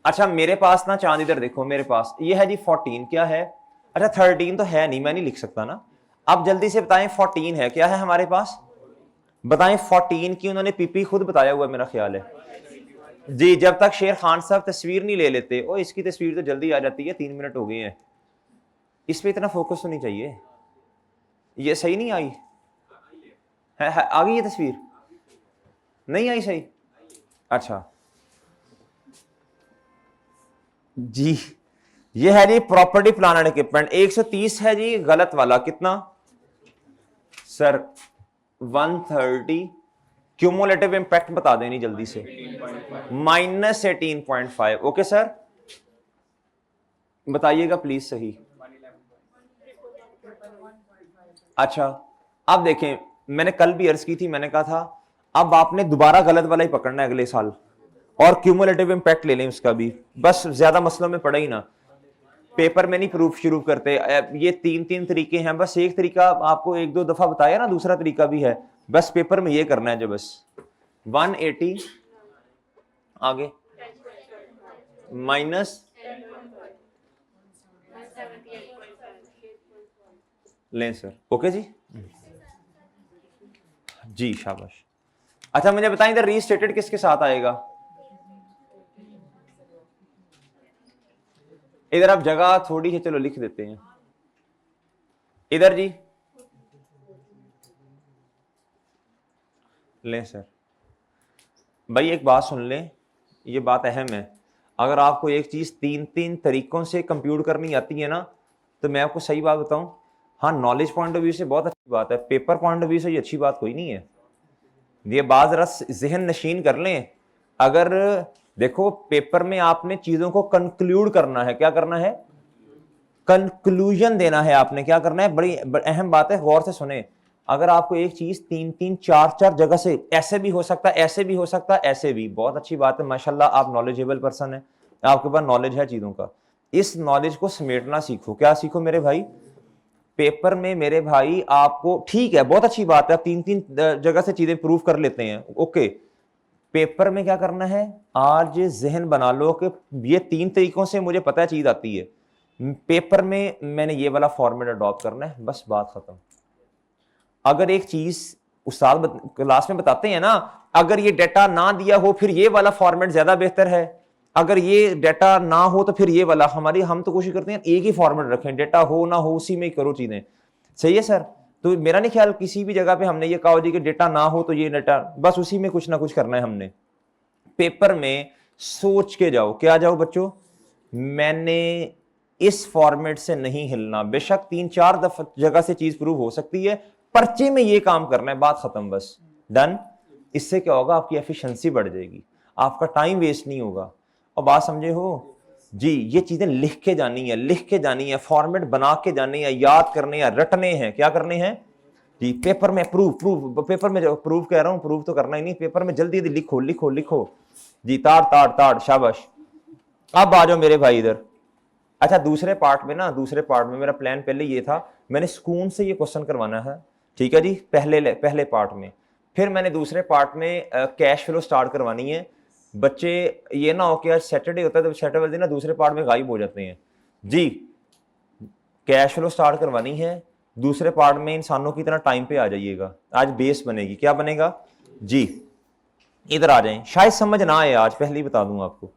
अच्छा मेरे पास ना चांद इधर देखो, मेरे पास ये है जी 14, क्या है? अच्छा 13 तो है नहीं, मैं नहीं लिख सकता ना। अब जल्दी से बताएं 14 है, क्या है हमारे पास? बताएं 14 की उन्होंने पीपी खुद बताया हुआ मेरा ख्याल है। जी, जब तक शेर खान साहब तस्वीर नहीं ले लेते, ओ इसकी तस्वीर तो जल्दी आ जाती है, 3 मिनट हो गए हैं, इस पे इतना फोकस होनी चाहिए। ये सही नहीं आई है, आ गई ये तस्वीर, नहीं आई सही। अच्छा जी, ये है जी प्रॉपर्टी प्लान एंड इक्विपमेंट, 130 है जी गलत वाला, कितना सर 130। क्यूमुलेटिव इंपैक्ट बता देनी जल्दी से, -18.5। ओके सर, बताइएगा प्लीज सही। अच्छा, अब देखें, मैंने कल भी अर्ज की थी, मैंने कहा था अब आपने दोबारा गलत वाला ही पकड़ना है अगले साल, और क्यूमुलेटिव इंपैक्ट ले लें उसका भी, बस ज्यादा मसलों में पड़ा ही ना। पेपर में नहीं प्रूफ शुरू करते, ये 3 तरीके हैं, बस एक तरीका आपको 1-2 दफा बताया ना, दूसरा तरीका भी है, बस पेपर में ये करना है जो, बस 180 आगे माइनस लें सर। ओके जी, जी शाबाश। अच्छा मुझे बताएं इधर रीस्टेटेड किसके साथ आएगा, इधर आप जगह थोड़ी है, चलो लिख देते हैं इधर जी, लें सर। भाई एक बात सुन लें, ये बात अहम है, अगर आपको एक चीज 3 तरीकों से कंप्यूट करनी आती है ना, तो मैं आपको सही बात बताऊं, हाँ नॉलेज पॉइंट ऑफ व्यू से बहुत अच्छी बात है, पेपर पॉइंट ऑफ व्यू से ये अच्छी बात कोई नहीं है। ये बात जरा जहन नशीन कर लें, अगर देखो पेपर में आपने चीजों को कंक्लूड करना है, क्या करना है, कंक्लूजन देना है आपने, क्या करना है, बड़ी अहम बात है, गौर से सुने। अगर आपको एक चीज 3-4 जगह से, ऐसे भी हो सकता है, ऐसे भी हो सकता है, ऐसे भी, बहुत अच्छी बात है, माशाल्लाह आप नॉलेजेबल पर्सन है, आपके पास नॉलेज है चीजों का, इस नॉलेज को समेटना सीखो। क्या सीखो मेरे भाई, पेपर में मेरे भाई आपको, ठीक है बहुत अच्छी बात है, आप 3 जगह से चीजें प्रूव कर लेते हैं, ओके, पेपर में क्या करना है, आज जहन बना लो कि ये 3 तरीकों से मुझे पता है चीज आती है, पेपर में मैंने ये वाला फॉर्मेट अडॉप्ट करना है, बस बात खत्म। अगर एक चीज उस्ताद क्लास में बताते हैं ना, अगर ये डेटा ना दिया हो फिर ये वाला फॉर्मेट ज्यादा बेहतर है, अगर ये डेटा ना हो तो फिर ये वाला, हम तो कोशिश करते हैं एक ही फॉर्मेट रखें, डेटा हो ना हो उसी में ही करो चीजें, सही है सर। तो मेरा नहीं ख्याल किसी भी जगह पे हमने ये कहा जी कि डेटा ना हो तो ये डेटा, बस उसी में कुछ ना कुछ करना है हमने। पेपर में सोच के जाओ, क्या जाओ बच्चों, मैंने इस फॉर्मेट से नहीं हिलना, बेशक 3-4 जगह से चीज प्रूव हो सकती है, पर्चे में ये काम करना है, बात खत्म, बस डन। इससे क्या होगा, आपकी एफिशिएंसी बढ़ जाएगी, आपका टाइम वेस्ट नहीं होगा। और बात समझे हो जी, ये चीजें लिख के जानी है, लिख के जानी है, फॉर्मेट बना के जानी है, याद करने हैं, रटने हैं, क्या करने हैं जी। पेपर में प्रूफ पेपर में जो प्रूफ कह रहा हूं, प्रूफ तो करना ही नहीं, पेपर में जल्दी जल्दी लिखो लिखो लिखो जी, ताड़ ताड़ ताड़, शाबाश। अब आ जाओ मेरे भाई इधर। अच्छा दूसरे पार्ट में ना, दूसरे पार्ट में मेरा प्लान पहले ये था, मैंने स्कूल से ये क्वेश्चन करवाना है, ठीक है जी, पहले पार्ट में, फिर मैंने दूसरे पार्ट में कैश फ्लो स्टार्ट करवानी है। बच्चे ये ना हो कि आज सैटरडे होता है तो सैटरडे वाले दिन ना दूसरे पार्ट में गायब हो जाते हैं जी। कैश फ्लो स्टार्ट करवानी है, दूसरे पार्ट में इंसानों की तरह टाइम पे आ जाइएगा, आज बेस बनेगी, क्या बनेगा जी, इधर आ जाएं, शायद समझ ना आए आज, पहले ही बता दूंगा आपको।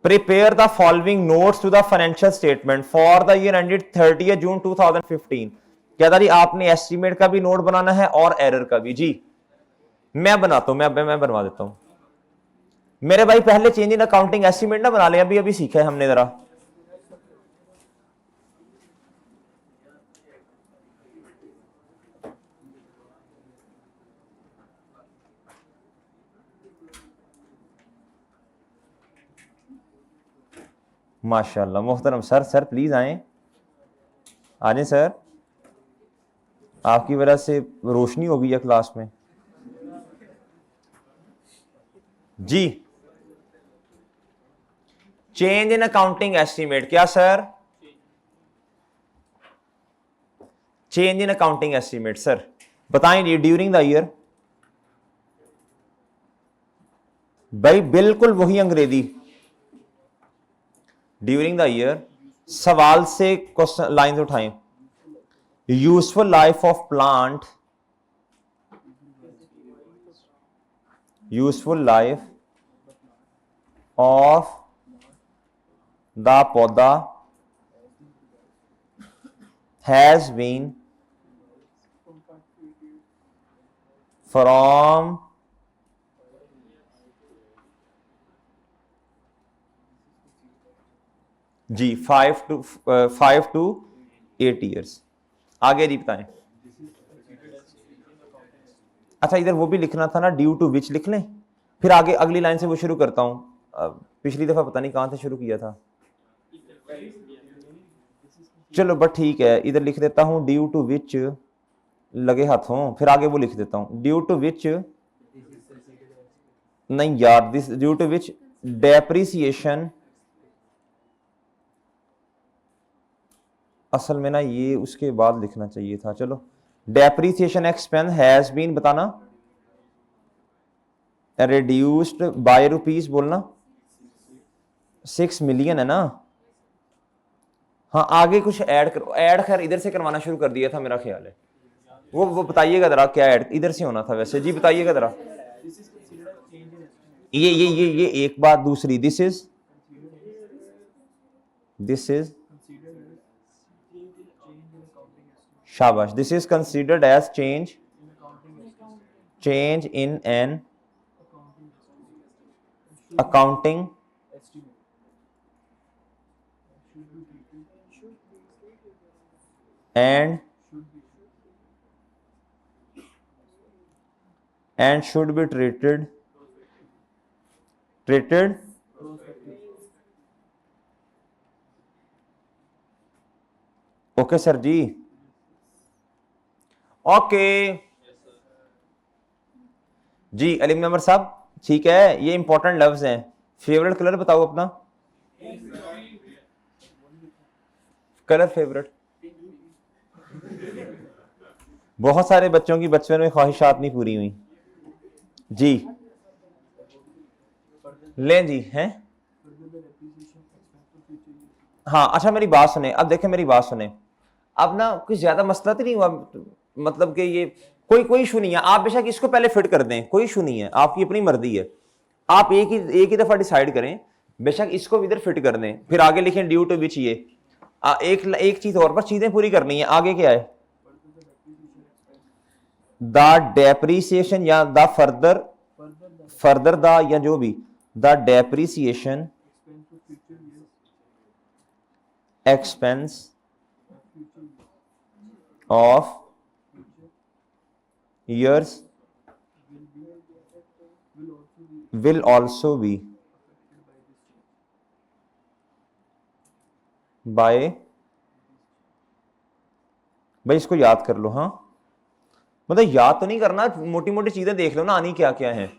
Prepare the following notes to the financial statement for the year ended 30 June 2015। क्या था जी, आपने एस्टीमेट का भी नोट बनाना है और एरर का भी जी। मैं बनाता हूं, मैं बनवा देता हूं मेरे भाई, पहले चेंज इन अकाउंटिंग एस्टीमेट ना बना ले, अभी अभी सीखा है हमने जरा। माशाल्लाह मोहतरम सर, सर प्लीज आए, आ जाए सर, आपकी वजह से रोशनी हो गई है क्लास में जी। चेंज इन अकाउंटिंग एस्टीमेट, क्या sir, change in accounting estimate sir, बताएं जी, ड्यूरिंग द ईयर, भाई बिल्कुल वही अंग्रेजी, ड्यूरिंग द ईयर, सवाल से क्वेश्चन लाइन उठाएं, useful life of plant, useful life of the paudha has been from जी 5 to 8 years। आगे जी बताएं। अच्छा इधर वो भी लिखना था ना, ड्यू टू विच लिख लें, फिर आगे अगली लाइन से वो शुरू करता हूं। पिछली दफा पता नहीं कहां से शुरू किया था, चलो बट ठीक है, इधर लिख देता हूं ड्यू टू विच लगे हाथों, फिर आगे वो लिख देता हूं ड्यू टू विच, नहीं यार, this due to which depreciation, असल में ना ये उसके बाद लिखना चाहिए था, चलो डेप्रिसिएशन एक्सपेंस हैज बीन बताना रिड्यूस्ड बाय रुपीज बोलना 6 मिलियन है ना। हाँ आगे कुछ ऐड करो, ऐड खैर इधर से करवाना शुरू कर दिया था मेरा ख्याल है, वो बताइएगा जरा क्या ऐड इधर से होना था वैसे जी, बताइएगा जरा। ये एक बात, दूसरी दिस इज शाबाश, this is considered as change in an accounting and should be treated okay sir जी, ओके जी अलीम नंबर साहब, ठीक है, ये इंपॉर्टेंट लफ्ज हैं। फेवरेट कलर बताओ अपना, कलर फेवरेट। बहुत सारे बच्चों की बचपन में ख्वाहिशात नहीं पूरी हुई जी, लें जी हैं। हाँ अच्छा मेरी बात सुने, अब देखें मेरी बात सुने, अब ना कुछ ज्यादा मसला तो नहीं हुआ, मतलब कि ये कोई इशू नहीं है, आप बेशक इसको पहले फिट कर दें, कोई इशू नहीं है, आपकी अपनी मर्जी है, आप एक ही दफा डिसाइड करें, बेशक इसको इधर फिट कर दें, फिर आगे लिखें ड्यू टू विच, ये एक चीज और, पर चीजें पूरी करनी है। आगे क्या है, द डेप्रिसिएशन या द फर्दर द या जो भी, the depreciation expense of years will also be by, भाई इसको याद कर लो, हाँ मतलब याद तो नहीं करना, मोटी मोटी चीजें देख लो ना आनी क्या क्या है।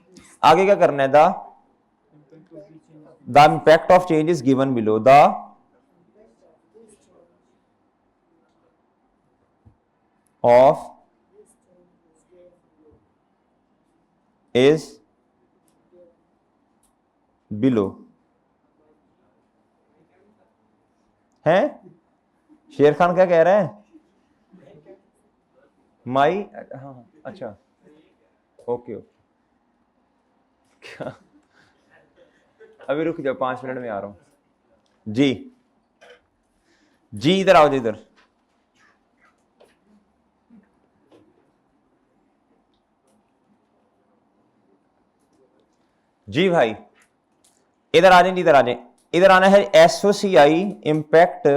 आगे क्या करना है, the impact of change is given below, the of is below है। शेर खान क्या कह रहा है, माई, हाँ अच्छा ओके क्या, अभी रुक जाओ 5 मिनट में आ रहा हूं जी। जी इधर आओ जी, इधर जी भाई, इधर आ जाए, इधर आ जाए, इधर आना है। एसओसीआई इंपैक्ट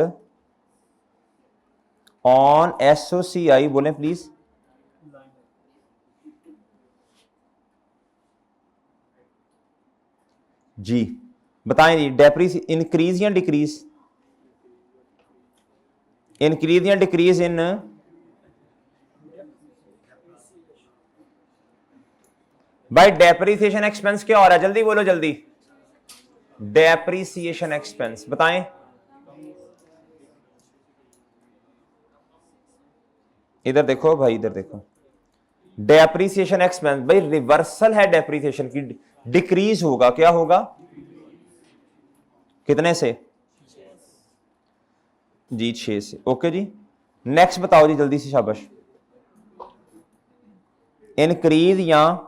ऑन एसओसीआई बोले प्लीज, जी बताएं जी, डेप्रीस इंक्रीज या डिक्रीज, इंक्रीज या डिक्रीज इन, भाई डेप्रीसिएशन एक्सपेंस क्या हो रहा है, जल्दी बोलो जल्दी, डेप्रीसिएशन एक्सपेंस बताएं। इधर देखो भाई, इधर देखो, डेप्रीसिएशन एक्सपेंस भाई रिवर्सल है डेप्रीसिएशन की, डिक्रीज होगा, क्या होगा, कितने से जी 6 से, ओके जी। नेक्स्ट बताओ जी जल्दी से, शाबाश। इंक्रीज या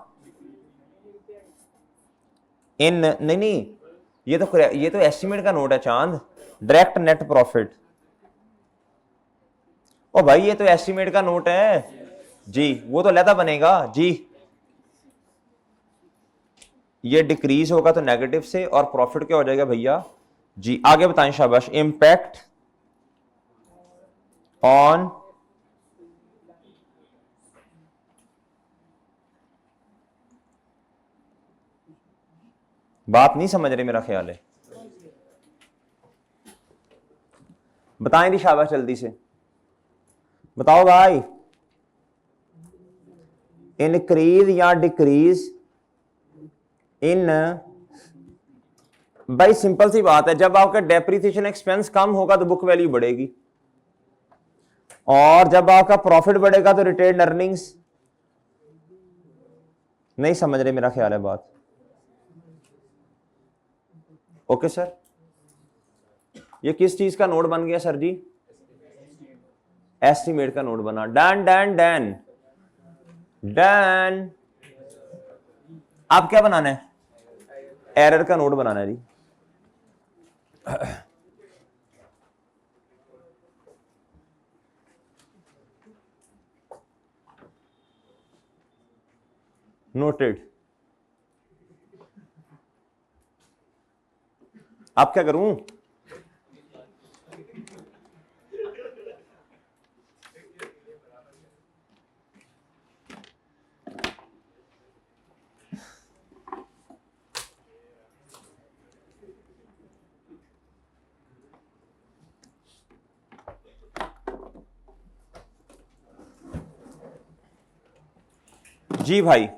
इन, नहीं ये तो एस्टिमेट का नोट है चांद, डायरेक्ट नेट प्रॉफिट। ओ भाई ये तो एस्टिमेट का नोट है जी, वो तो लहदा बनेगा जी। ये डिक्रीज होगा तो नेगेटिव से, और प्रॉफिट क्या हो जाएगा भैया जी, आगे बताएं शाबाश। इंपैक्ट ऑन बात नहीं समझ रहे मेरा ख्याल है, बताएं दी शाबाश जल्दी से बताओ भाई। इंक्रीज या डिक्रीज इन, भाई सिंपल सी बात है, जब आपका डेप्रिसिएशन एक्सपेंस कम होगा तो बुक वैल्यू बढ़ेगी, और जब आपका प्रॉफिट बढ़ेगा तो रिटेन्ड अर्निंग्स। नहीं समझ रहे मेरा ख्याल है बात। ओके सर, ये किस चीज का नोट बन गया सर जी? एस्टिमेट का नोट बना। Done done done done. आप क्या बनाना है? एरर का नोट बनाना है जी। नोटेड। आप क्या करूं? जी भाई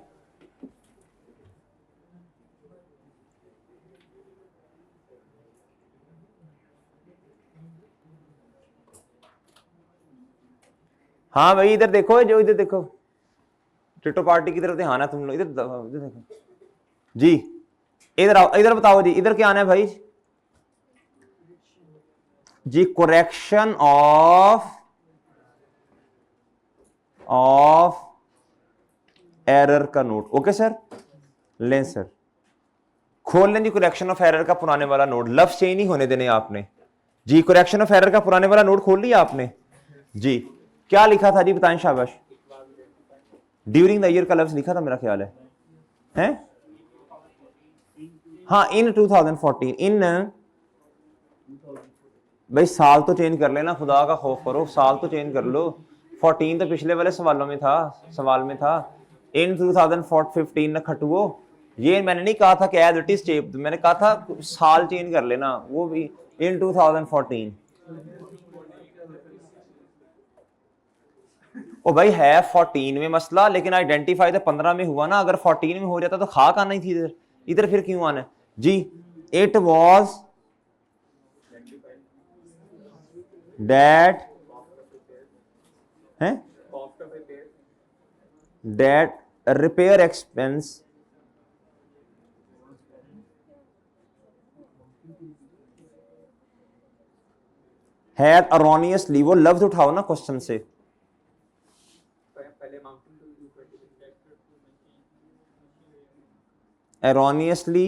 हाँ भाई इधर देखो, जो इधर देखो, टिटो पार्टी की तरफ ध्यान है तुम लोग, इधर देखो जी, इधर आओ, इधर बताओ जी, इधर क्या आना है भाई जी? करेक्शन ऑफ एरर का नोट। ओके सर, लें सर, खोल लें जी करेक्शन ऑफ एरर का पुराने वाला नोट, लफ्ज चेंज नहीं होने देने आपने जी। करेक्शन ऑफ एरर का पुराने वाला नोट खोल लिया आपने जी? क्या लिखा था जी बताएं शाबाश? ड्यूरिंग द ईयर का लफ्ज लिखा था मेरा ख्याल है, हैं? हाँ इन 2014, इन, भाई साल तो चेंज कर लेना, खुदा का खौफ करो, साल तो चेंज कर लो। 14 तो पिछले वाले सवालों में था, सवाल में था इन 2015 न खटुओ। ये मैंने नहीं कहा था कि एज इट इज चेप, मैंने कहा था साल चेंज कर लेना, वो भी इन 2014। ओ भाई है 14 में मसला, लेकिन आइडेंटिफाई तो 15 में हुआ ना, अगर 14 में हो जाता तो खाक आना ही थी इधर, इधर फिर क्यों आना जी? It was that that repair expense had erroneously, वो लफ्ज उठाओ ना क्वेश्चन से, erroneously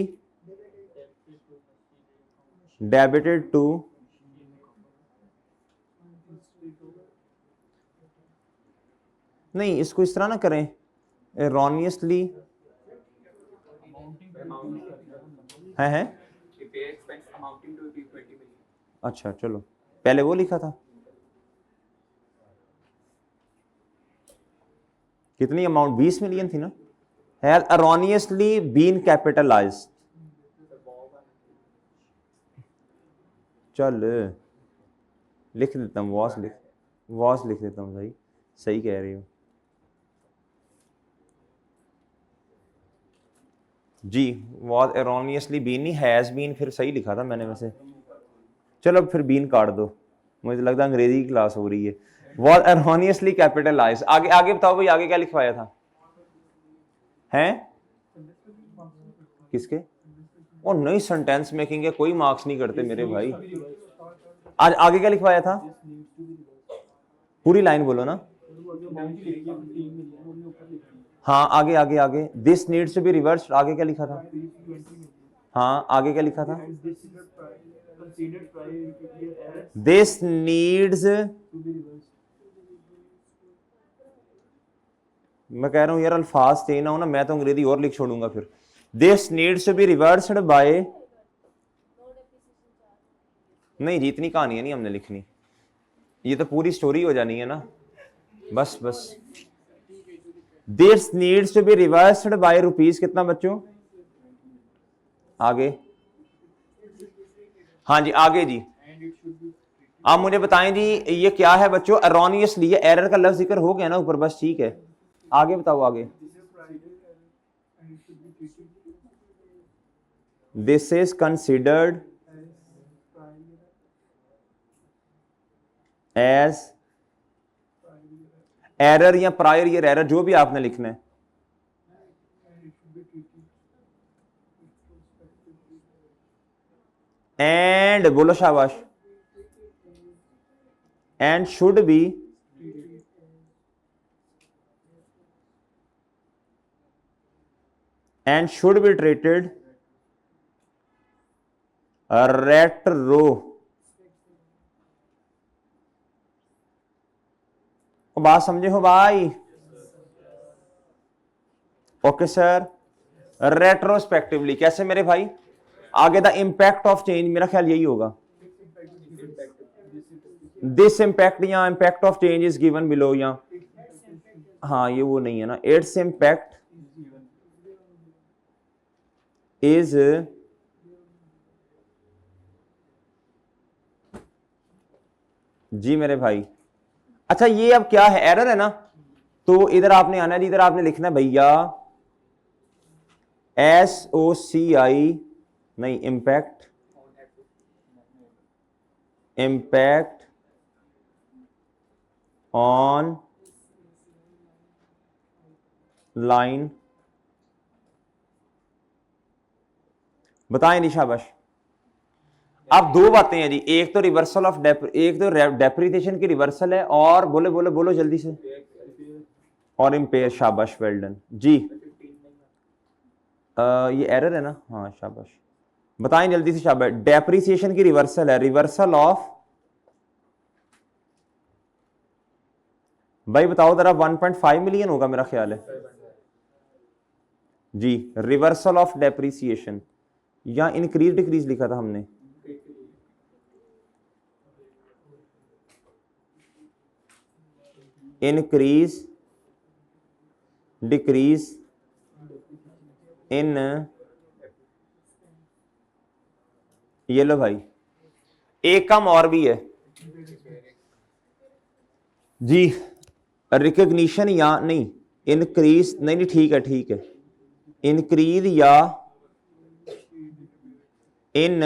debited to, नहीं इसको इस तरह ना करें, erroneously है अच्छा चलो, पहले वो लिखा था, कितनी अमाउंट? 20 मिलियन थी ना। हैज erroneously been capitalized, चल लिख देता हूँ, वॉस लिख देता हूँ भाई, सही कह रही हो जी। वॉज एरोनियसली बीन, नहीं हैज बीन, फिर सही लिखा था मैंने वैसे, चलो फिर बीन काट दो, मुझे लगता है अंग्रेजी की क्लास हो रही है। वॉज एरोनियसली कैपिटलाइज, आगे आगे बताओ भाई, आगे क्या लिखवाया था? हैं किसके? ओ नहीं, सेंटेंस मेकिंग के कोई मार्क्स नहीं करते मेरे भाई। आज आगे क्या लिखवाया था? पूरी लाइन बोलो ना। हाँ आगे आगे आगे, this needs to be reversed, आगे क्या लिखा था? हाँ आगे क्या लिखा था? दिस नीड्स, मैं कह रहा हूं यार अल्फाज चेंज ना हो ना, मैं तो अंग्रेजी और लिख छोड़ूंगा फिर। This needs to be reversed by, नहीं जी इतनी कहानी है नहीं हमने लिखनी, ये तो पूरी स्टोरी हो जानी है ना। बस बस, this needs to be reversed by rupees कितना बच्चों? आगे, हाँ जी आगे जी, आप मुझे बताएं जी ये क्या है बच्चों? अरोनियसली, ये एरर का लफ्ज जिक्र हो गया ना ऊपर, बस ठीक है। आगे बताओ आगे। This is considered as error या प्रायर ईयर एरर, जो भी आपने लिखना है। एंड बोलो शाबाश, and should be treated retro, बात समझे हो भाई? ओके सर, रेट्रोस्पेक्टिवली कैसे मेरे भाई? आगे द इंपैक्ट ऑफ चेंज, मेरा ख्याल यही होगा। दिस इंपैक्ट या impact of change is given below, या हाँ ये वो नहीं है ना, इट्स इंपैक्ट इज जी मेरे भाई। अच्छा ये अब क्या है? एरर है ना, तो इधर आपने आना है, इधर आपने लिखना है भैया SOCI, नहीं इंपैक्ट ऑन लाइन, बताएं नहीं शाबाश। अब दो बातें हैं जी, एक तो रिवर्सल ऑफ एक तो डेप्रिसिएशन की रिवर्सल है, और बोले बोले बोलो जल्दी से, और इम्पेयर, शाबाश वेल डन जी। ये एरर है ना, हाँ शाबाश, बताएं जल्दी से शाबाश। डेप्रिसिएशन की रिवर्सल है, रिवर्सल ऑफ, भाई बताओ जरा, 1.5 मिलियन होगा मेरा ख्याल है जी। रिवर्सल ऑफ डेप्रिसिएशन, या इंक्रीज डिक्रीज लिखा था हमने? इंक्रीज डिक्रीज इन, ये लो भाई, एक कम और भी है जी, रिकग्निशन या नहीं, इंक्रीज नहीं, ठीक है ठीक है, इंक्रीज या इन,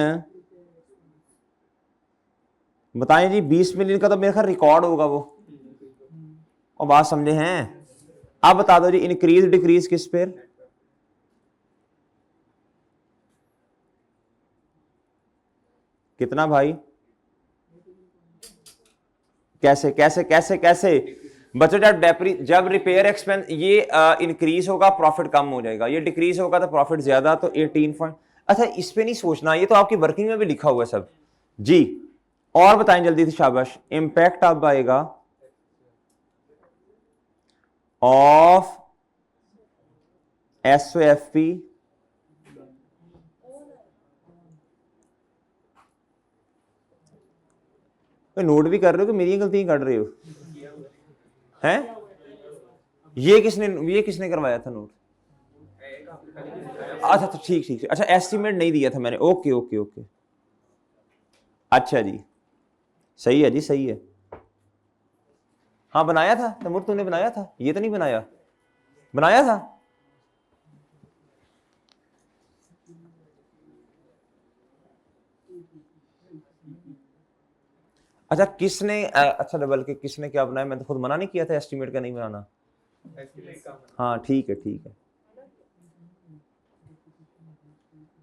बताएं जी 20 मिलियन का तो मेरे ख्याल रिकॉर्ड होगा वो, और बात समझे हैं? अब बता दो जी इंक्रीज डिक्रीज किस पे? कितना भाई? कैसे कैसे कैसे कैसे बच्चों? जब रिपेयर एक्सपेंस ये इंक्रीज होगा प्रॉफिट कम हो जाएगा, ये डिक्रीज होगा तो प्रॉफिट ज्यादा, तो 18 पॉइंट। अच्छा इस पे नहीं सोचना, ये तो आपकी वर्किंग में भी लिखा हुआ है सब जी। और बताएं जल्दी से शाबाश। इंपैक्ट अब आएगा ऑफ SOFP नोट भी कर रहे हो कि मेरी गलतियां कर रहे हो हैं? ये किसने करवाया था नोट? अच्छा तो ठीक ठीक, अच्छा एस्टिमेट नहीं दिया था मैंने, ओके ओके ओके, अच्छा जी सही है जी सही है। हाँ बनाया था तैमूर, तूने बनाया था, ये तो नहीं बनाया? बनाया था। अच्छा किसने अच्छा डबल के किसने क्या बनाया? मैं तो खुद मना नहीं किया था एस्टिमेट का नहीं बनाना। हाँ ठीक है ठीक है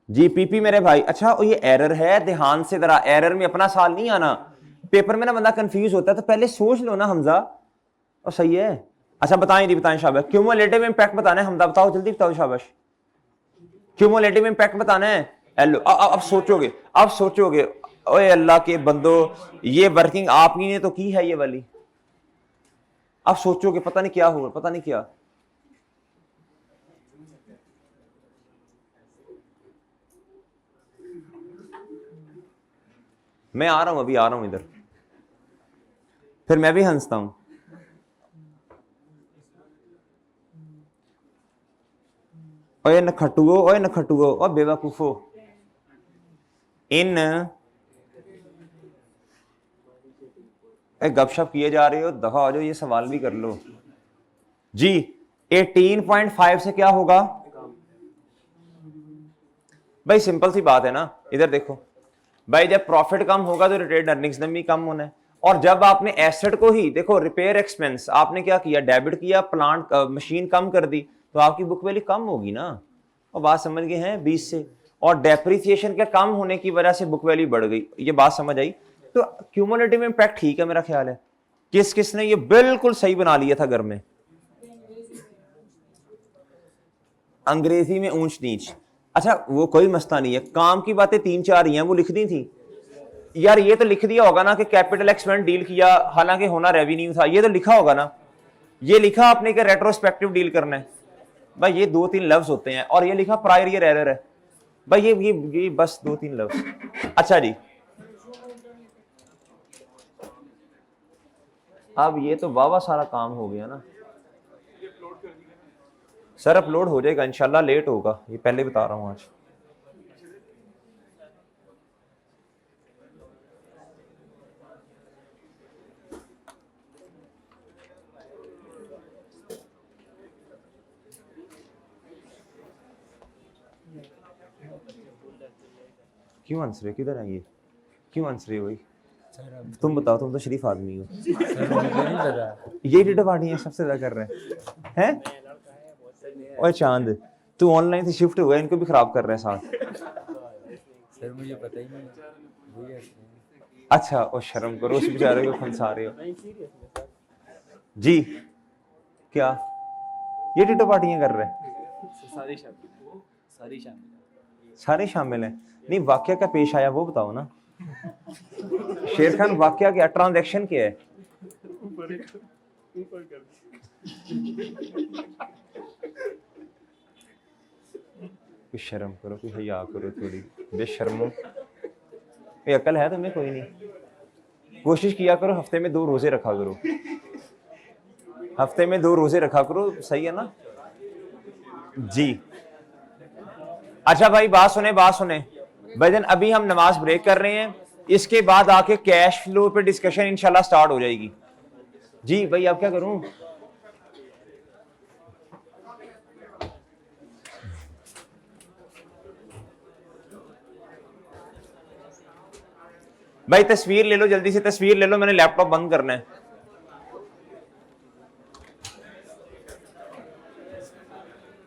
जी। पीपी मेरे भाई, अच्छा ये एरर है, ध्यान से जरा, एरर में अपना साल नहीं आना, पेपर में ना बंदा कंफ्यूज होता है, तो पहले सोच लो ना हमजा, और सही है। अच्छा बताएं जी बताएं शाबाश। क्यूमुलेटिव इंपैक्ट बताना है हमजा, बताओ जल्दी बताओ शाबाश। क्यूमुलेटिव इंपैक्ट बताना है, एलो अब सोचोगे, अब सोचोगे ओए अल्लाह के बंदो, ये वर्किंग आपने ने तो की है ये वाली। अब सोचोगे पता नहीं क्या होगा, पता नहीं क्या। मैं आ रहा हूं, अभी आ रहा हूं इधर, फिर मैं भी हंसता हूं। ओए नखटुओ, ओए नखटुओ, और बेवकूफो, इन गपशप किए जा रहे हो, दफा हो जाओ, ये सवाल भी कर लो जी। 18.5 से क्या होगा भाई? सिंपल सी बात है ना, इधर देखो भाई, जब प्रॉफिट कम होगा तो रिटेन अर्निंग्स भी कम होना है। और जब आपने एसेट को ही देखो, रिपेयर एक्सपेंस आपने क्या किया, डेबिट किया, प्लांट मशीन कम कर दी, तो आपकी बुक वैल्यू कम होगी ना। और बात समझ गए हैं 20 से, और डेप्रिसिएशन के कम होने की वजह से बुक वैल्यू बढ़ गई, ये बात समझ आई। तो क्यूमुलेटिव इंपैक्ट ठीक है मेरा ख्याल है। किस किसने ये बिल्कुल सही बना लिया था घर में? अंग्रेजी में ऊंच नीच, अच्छा वो कोई मसला नहीं है, काम की बातें 3-4 ही हैं, वो लिख दी थी यार। ये तो लिख दिया होगा ना कि कैपिटल एक्सपेंस डील किया, हालांकि होना रेवेन्यू था, ये तो लिखा होगा ना। ये लिखा आपने कि रेट्रोस्पेक्टिव डील करना है भाई, ये 2-3 लफ्ज होते हैं, और ये लिखा प्रायर ईयर एरर है भाई, ये बस 2-3 लफ्ज। अच्छा जी, अब ये तो वावा सारा काम हो गया ना सर। अपलोड हो जाएगा इंशाल्लाह, लेट होगा, ये पहले बता रहा हूं आज। क्यों हंस रहे, किधर है ये, क्यों हंस रहे हो भाई? तुम बताओ, तुम तो शरीफ आदमी हो। ये डेटा पार्टी सबसे ज्यादा कर रहे हैं और चांद, तू ऑनलाइन से शिफ्ट हुआ, इनको भी खराब कर रहे हैं साथ। सर मुझे पता ही नहीं। अच्छा, और शर्म करो, उस बेचारे को फंसा रहे हो जी। क्या ये डेटा पार्टियां कर रहे हैं? सारे शामिल हैं। नहीं, वाकया क्या पेश आया वो बताओ ना। शेर खान, वाकया क्या, ट्रांजैक्शन क्या है? कुछ शर्म करो, कुछ हया करो, थोड़ी बेशर्मो। ये अकल है तुम्हें कोई नहीं? कोशिश किया करो हफ्ते में 2 रोजे रखा करो, हफ्ते में 2 रोजे रखा करो, सही है ना जी। अच्छा भाई बात सुने, बात सुने भाईजान, अभी हम नमाज ब्रेक कर रहे हैं, इसके बाद आके कैश फ्लो पे डिस्कशन इंशाल्लाह स्टार्ट हो जाएगी जी। भाई अब क्या करूं? भाई तस्वीर ले लो, जल्दी से तस्वीर ले लो, मैंने लैपटॉप बंद करना है।